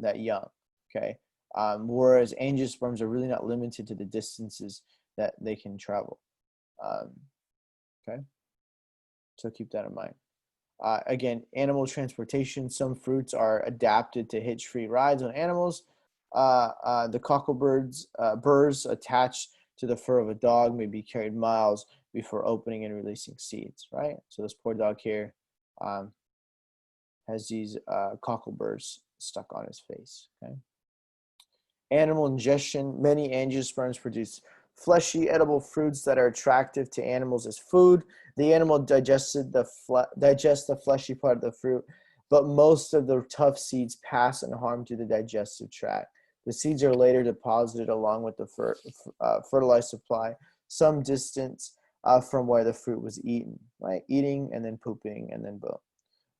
that young. Okay. Whereas angiosperms are really not limited to the distances that they can travel. Okay. So keep that in mind. Again, animal transportation. Some fruits are adapted to hitch-free rides on animals. The cockleburs burrs attached to the fur of a dog may be carried miles before opening and releasing seeds, right? So this poor dog here has these cockleburs stuck on his face, okay? Animal ingestion. Many angiosperms produce fleshy, edible fruits that are attractive to animals as food. The animal digests the fleshy part of the fruit, but most of the tough seeds pass unharmed to the digestive tract. The seeds are later deposited along with the fertilized supply some distance from where the fruit was eaten, right? Eating and then pooping and then boom.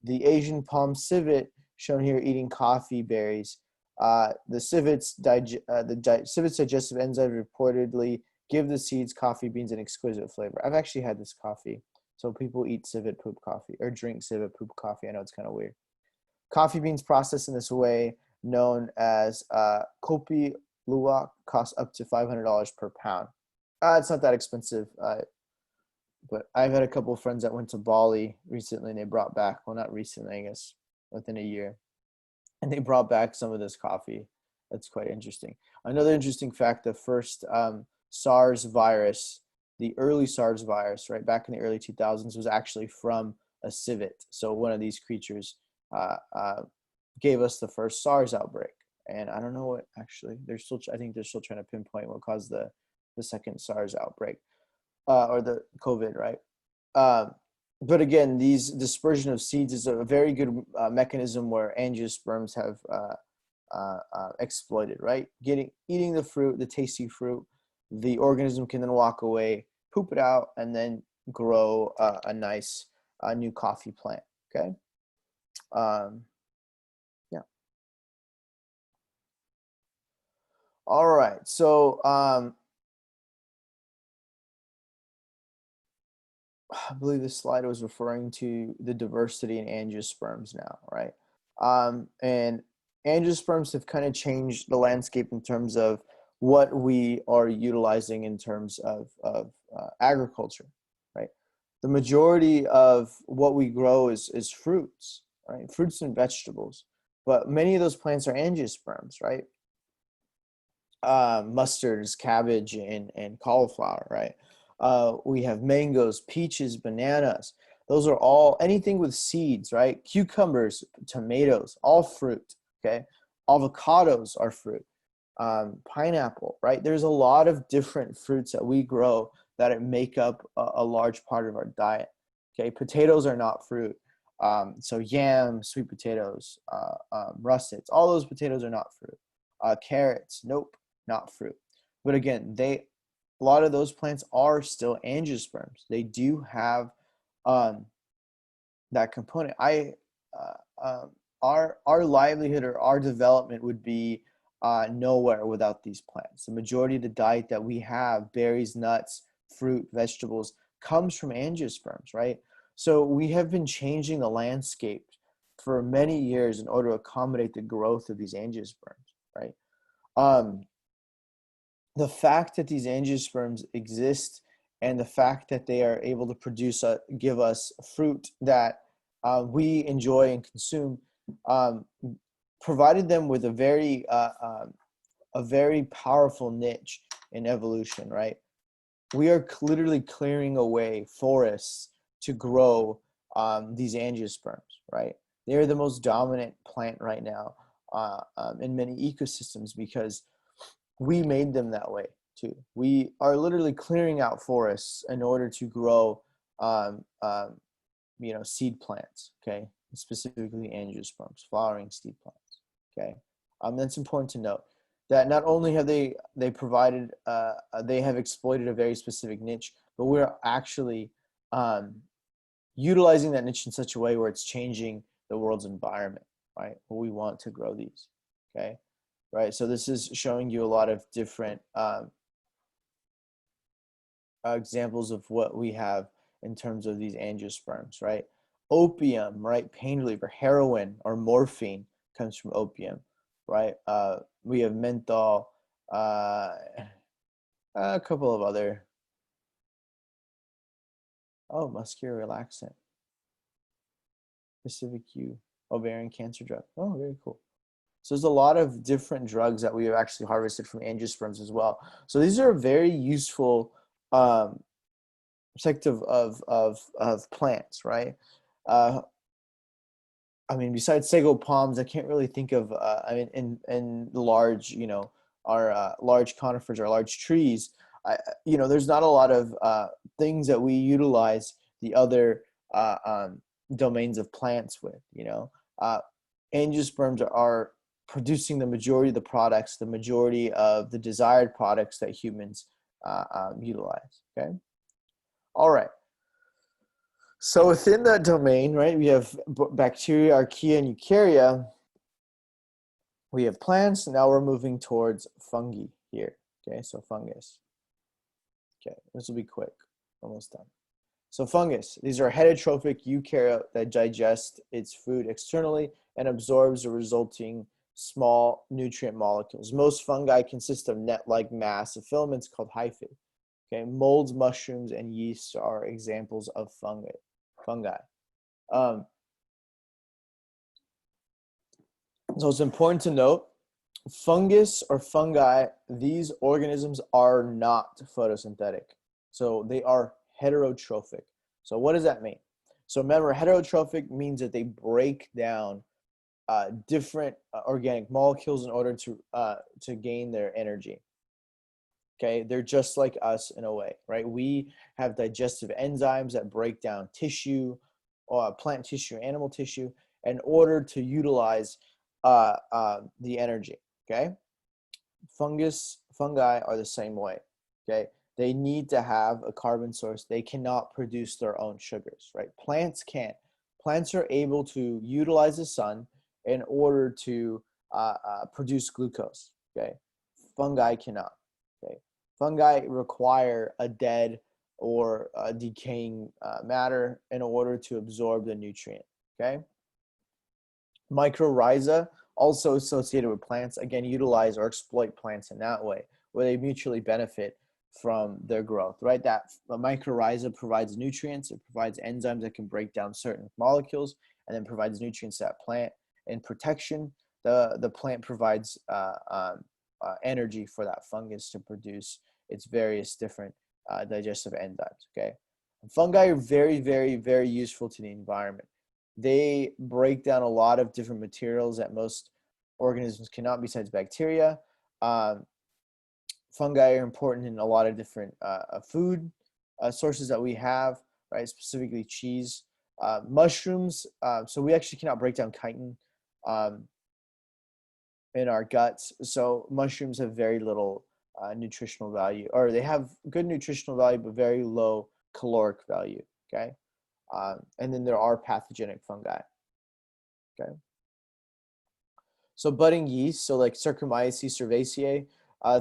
The Asian palm civet, shown here eating coffee berries. The civet's digestive enzymes reportedly give the seeds, coffee beans, an exquisite flavor. I've actually had this coffee. So people eat civet poop coffee or drink civet poop coffee. I know it's kind of weird. Coffee beans processed in this way, known as kopi luwak, cost up to $500 per pound. It's not that expensive, but I've had a couple of friends that went to Bali recently, and they brought back, well, not recently, I guess, within a year, and they brought back some of this coffee. That's quite interesting. Another interesting fact, the first SARS virus, the early SARS virus, right, back in the early 2000s, was actually from a civet. So one of these creatures gave us the first SARS outbreak. And I don't know what actually, I think they're still trying to pinpoint what caused the second SARS outbreak or the COVID, right? But again, these dispersion of seeds is a very good mechanism where angiosperms have exploited, right? Eating the fruit, the tasty fruit, the organism can then walk away, poop it out, and then grow a nice new coffee plant, okay? Yeah. All right, so I believe this slide was referring to the diversity in angiosperms now, right? And angiosperms have kind of changed the landscape in terms of what we are utilizing in terms of agriculture, right? The majority of what we grow is fruits, right? Fruits and vegetables, but many of those plants are angiosperms, right? Mustards, cabbage, and cauliflower, right? We have mangoes, peaches, bananas. Those are all anything with seeds, right? Cucumbers, tomatoes, all fruit, okay? Avocados are fruit. Pineapple, right? There's a lot of different fruits that we grow that make up a large part of our diet, okay? Potatoes are not fruit. So yams, sweet potatoes, russets, all those potatoes are not fruit. Carrots, nope, not fruit. But again, a lot of those plants are still angiosperms. They do have that component. Our livelihood or our development would be nowhere without these plants. The majority of the diet that we have, berries, nuts, fruit, vegetables, comes from angiosperms, right? So we have been changing the landscape for many years in order to accommodate the growth of these angiosperms, right? The fact that these angiosperms exist and the fact that they are able to give us fruit that we enjoy and consume, provided them with a very powerful niche in evolution, right? We are literally clearing away forests to grow these angiosperms, right? They're the most dominant plant right now in many ecosystems because we made them that way too. We are literally clearing out forests in order to grow, seed plants. Okay, specifically angiosperms, flowering seed plants. Okay, that's important to note. That not only have they have exploited a very specific niche, but we're actually utilizing that niche in such a way where it's changing the world's environment. Right, where we want to grow these. Okay. Right, so this is showing you a lot of different examples of what we have in terms of these angiosperms, right? Opium, right? Pain reliever. Heroin or morphine comes from opium, right? We have menthol, a couple of other. Oh, muscular relaxant. Pacific U, ovarian cancer drug. Oh, very cool. So there's a lot of different drugs that we have actually harvested from angiosperms as well. So these are very useful um, sect of plants, right? Uh, I mean, besides sago palms, I can't really think of. I mean, in large, our large conifers or large trees. There's not a lot of things that we utilize the other domains of plants with. Uh, Angiosperms are producing the majority of the products, the majority of the desired products that humans utilize. Okay. All right. So within that domain, right, we have bacteria, archaea, and eukarya. We have plants. Now we're moving towards fungi here. Okay, so fungus. Okay, this will be quick. Almost done. So fungus, these are heterotrophic eukaryote that digest its food externally and absorbs the resulting small nutrient molecules. Most fungi consist of net-like mass of filaments called hyphae. Okay, molds, mushrooms, and yeasts are examples of fungi. So it's important to note, fungus or fungi, these organisms are not photosynthetic. So they are heterotrophic. So what does that mean? So remember, heterotrophic means that they break down different organic molecules in order to gain their energy. Okay, they're just like us in a way, right? We have digestive enzymes that break down tissue, plant tissue, animal tissue, in order to utilize the energy. Okay, fungi are the same way. Okay, they need to have a carbon source. They cannot produce their own sugars, right? Plants can't. Plants are able to utilize the sun in order to produce glucose. Okay, fungi cannot. Okay, fungi require a dead or decaying matter in order to absorb the nutrient. Okay, mycorrhiza, also associated with plants, again, utilize or exploit plants in that way, where they mutually benefit from their growth, right? That mycorrhiza provides nutrients, it provides enzymes that can break down certain molecules, and then provides nutrients to that plant. In protection, the plant provides energy for that fungus to produce its various different digestive enzymes, okay? And fungi are very, very, very useful to the environment. They break down a lot of different materials that most organisms cannot, besides bacteria. Fungi are important in a lot of different food sources that we have, right? Specifically cheese. Mushrooms, so we actually cannot break down chitin in our guts. So mushrooms have very little nutritional value, or they have good nutritional value, but very low caloric value, okay? And then there are pathogenic fungi, okay? So budding yeast, so like Saccharomyces cerevisiae,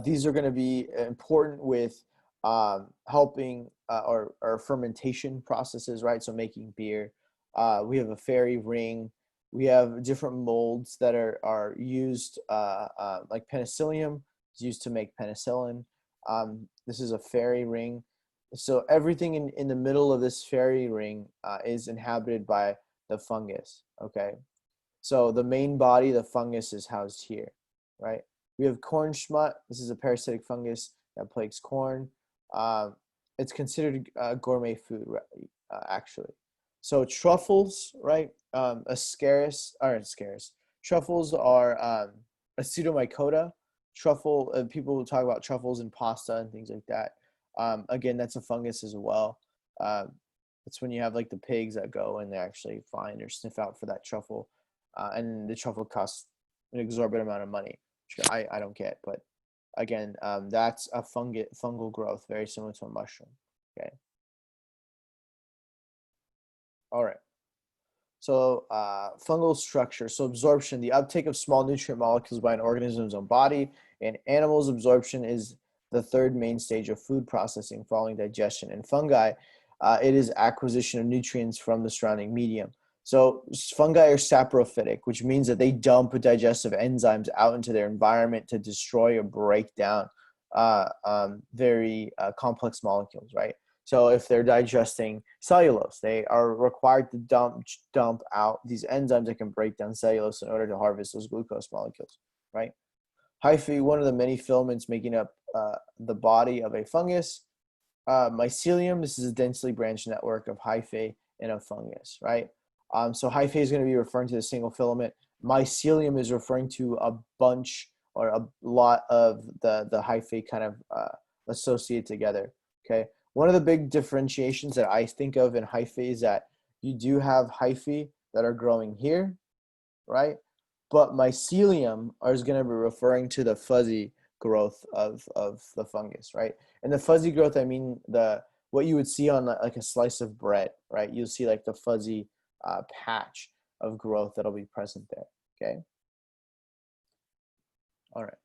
these are going to be important with helping or fermentation processes, right? So making beer. We have a fairy ring. We have different molds that are used, like penicillium is used to make penicillin. This is a fairy ring. So everything in the middle of this fairy ring is inhabited by the fungus, okay? So the main body, the fungus, is housed here, right? We have corn schmut. This is a parasitic fungus that plagues corn. It's considered gourmet food, actually. So truffles, right? Ascaris. Truffles are Pseudomycota. Truffle. People will talk about truffles in pasta and things like that. Again, that's a fungus as well. It's when you have like the pigs that go and they actually find or sniff out for that truffle. And the truffle costs an exorbitant amount of money, which I don't get. But again, that's a fungal growth, very similar to a mushroom. Okay. All right. So fungal structure. So absorption, the uptake of small nutrient molecules by an organism's own body. In animals, absorption is the third main stage of food processing following digestion. In fungi, it is acquisition of nutrients from the surrounding medium. So fungi are saprophytic, which means that they dump digestive enzymes out into their environment to destroy or break down very complex molecules, right? So if they're digesting cellulose, they are required to dump out these enzymes that can break down cellulose in order to harvest those glucose molecules, right? Hyphae, one of the many filaments making up the body of a fungus. Mycelium, this is a densely branched network of hyphae in a fungus, right? So hyphae is going to be referring to the single filament. Mycelium is referring to a bunch or a lot of the hyphae kind of associated together, okay? One of the big differentiations that I think of in hyphae is that you do have hyphae that are growing here, right? But mycelium is going to be referring to the fuzzy growth of the fungus, right? And the fuzzy growth, I mean what you would see on like a slice of bread, right? You'll see like the fuzzy patch of growth that'll be present there, okay? All right.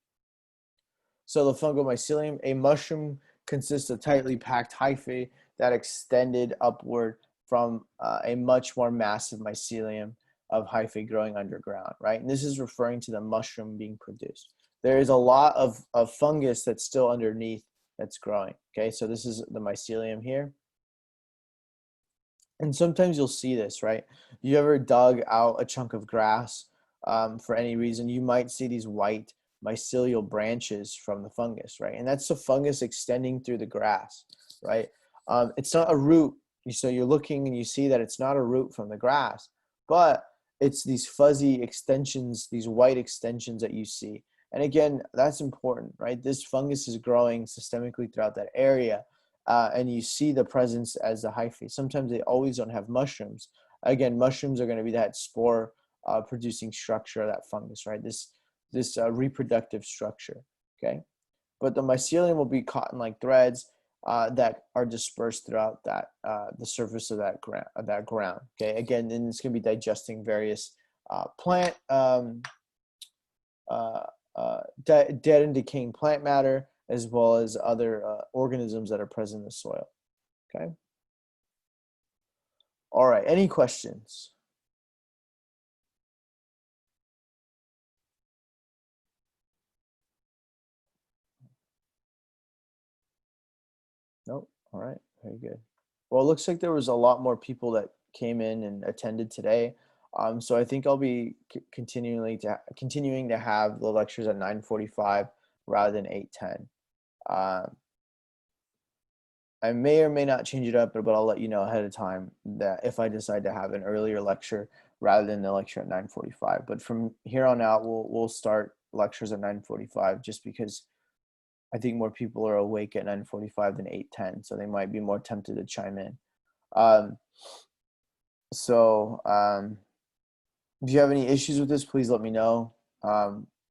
So the fungal mycelium, a mushroom consists of tightly packed hyphae that extended upward from a much more massive mycelium of hyphae growing underground, right? And this is referring to the mushroom being produced. There is a lot of fungus that's still underneath that's growing, okay? So this is the mycelium here. And sometimes you'll see this, right? You ever dug out a chunk of grass for any reason, you might see these white mycelial branches from the fungus, right? And that's the fungus extending through the grass, right? It's not a root. So you're looking and you see that it's not a root from the grass, but it's these fuzzy extensions, these white extensions that you see. And again, that's important, right? This fungus is growing systemically throughout that area. And you see the presence as the hyphae. Sometimes they always don't have mushrooms. Again, mushrooms are going to be that spore producing structure of that fungus, right? This reproductive structure, okay? But the mycelium will be caught in like threads that are dispersed throughout that the surface of that ground, okay? Again, then it's going to be digesting various dead and decaying plant matter, as well as other organisms that are present in the soil, okay? All right, any questions? Nope. All right, very good. Well, it looks like there was a lot more people that came in and attended today. So I think I'll be continuing to have the lectures at 9:45 rather than 8:10. I may or may not change it up, but I'll let you know ahead of time that if I decide to have an earlier lecture rather than the lecture at 9:45. But from here on out, we'll start lectures at 9:45 just because I think more people are awake at 9:45 than 8:10, so they might be more tempted to chime in. Um, if you have any issues with this, please let me know.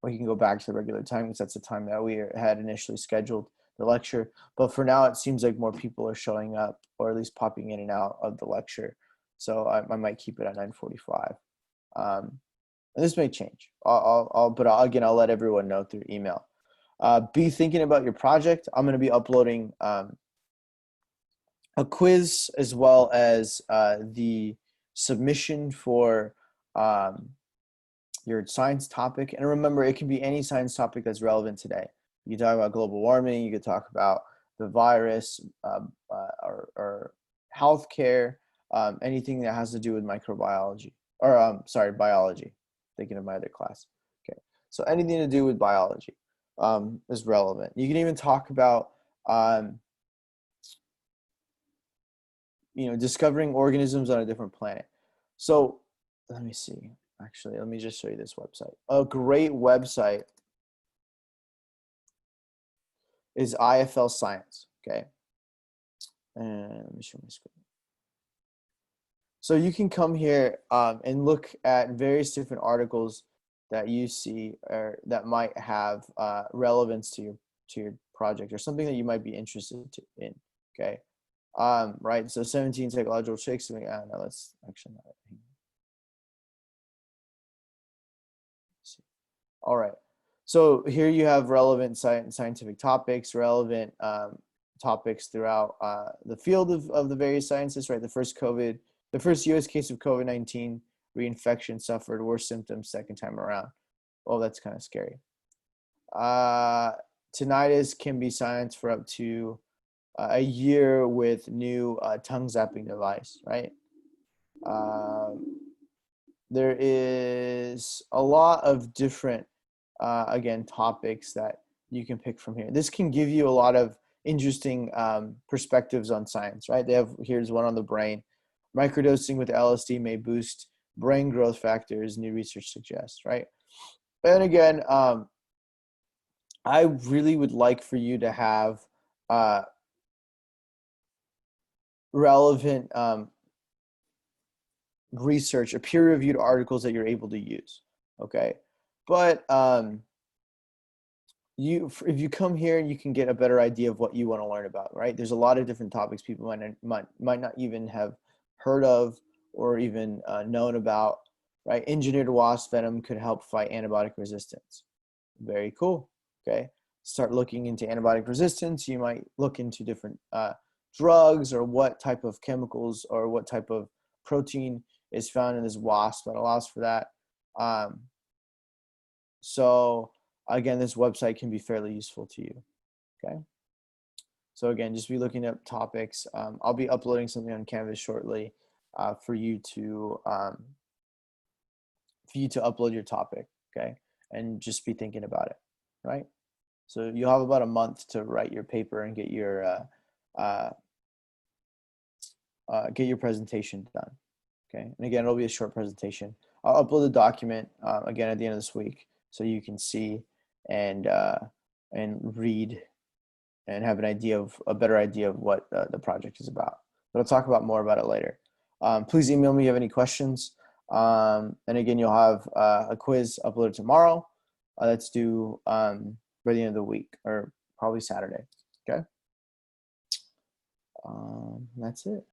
We can go back to the regular time because that's the time that we had initially scheduled the lecture. But for now, it seems like more people are showing up, or at least popping in and out of the lecture. So I might keep it at 9:45. And this may change. Again, I'll let everyone know through email. Be thinking about your project. I'm going to be uploading a quiz as well as the submission for your science topic. And remember, it can be any science topic that's relevant today. You can talk about global warming. You could talk about the virus or healthcare, anything that has to do with microbiology or biology. Thinking of my other class. Okay, so anything to do with biology is relevant. You can even talk about discovering organisms on a different planet. So let me see. Actually, let me just show you this website. A great website is IFL Science, okay? And let me show my screen. So you can come here and look at various different articles that you see or that might have relevance to your project or something that you might be interested in, okay? Right, so 17 psychological tricks. No, that's actually not it. All right, So here you have relevant scientific topics, relevant topics throughout the field of the various sciences, right? The first US case of COVID-19 reinfection suffered worse symptoms second time around. Oh, that's kind of scary. Tinnitus can be silenced for up to a year with new tongue zapping device, right? There is a lot of different, again, topics that you can pick from here. This can give you a lot of interesting perspectives on science, right? Here's one on the brain. Microdosing with LSD may boost brain growth factors, new research suggests, right? And again, I really would like for you to have relevant research, or peer-reviewed articles that you're able to use, okay? But if you come here, you can get a better idea of what you want to learn about, right? There's a lot of different topics people might not even have heard of or even known about, right? Engineered wasp venom could help fight antibiotic resistance. Very cool, okay? Start looking into antibiotic resistance. You might look into different drugs, or what type of chemicals or what type of protein is found in this wasp that allows for that. So again, this website can be fairly useful to you, okay? So again, just be looking up topics. I'll be uploading something on Canvas shortly for you to upload your topic, okay? And just be thinking about it, right? So you'll have about a month to write your paper and get your presentation done, okay? And again, it'll be a short presentation. I'll upload the document again at the end of this week, so you can see and read and have a better idea of what the project is about. But I'll talk about more about it later. Please email me if you have any questions. And again, you'll have a quiz uploaded tomorrow. That's due by the end of the week, or probably Saturday. Okay. That's it.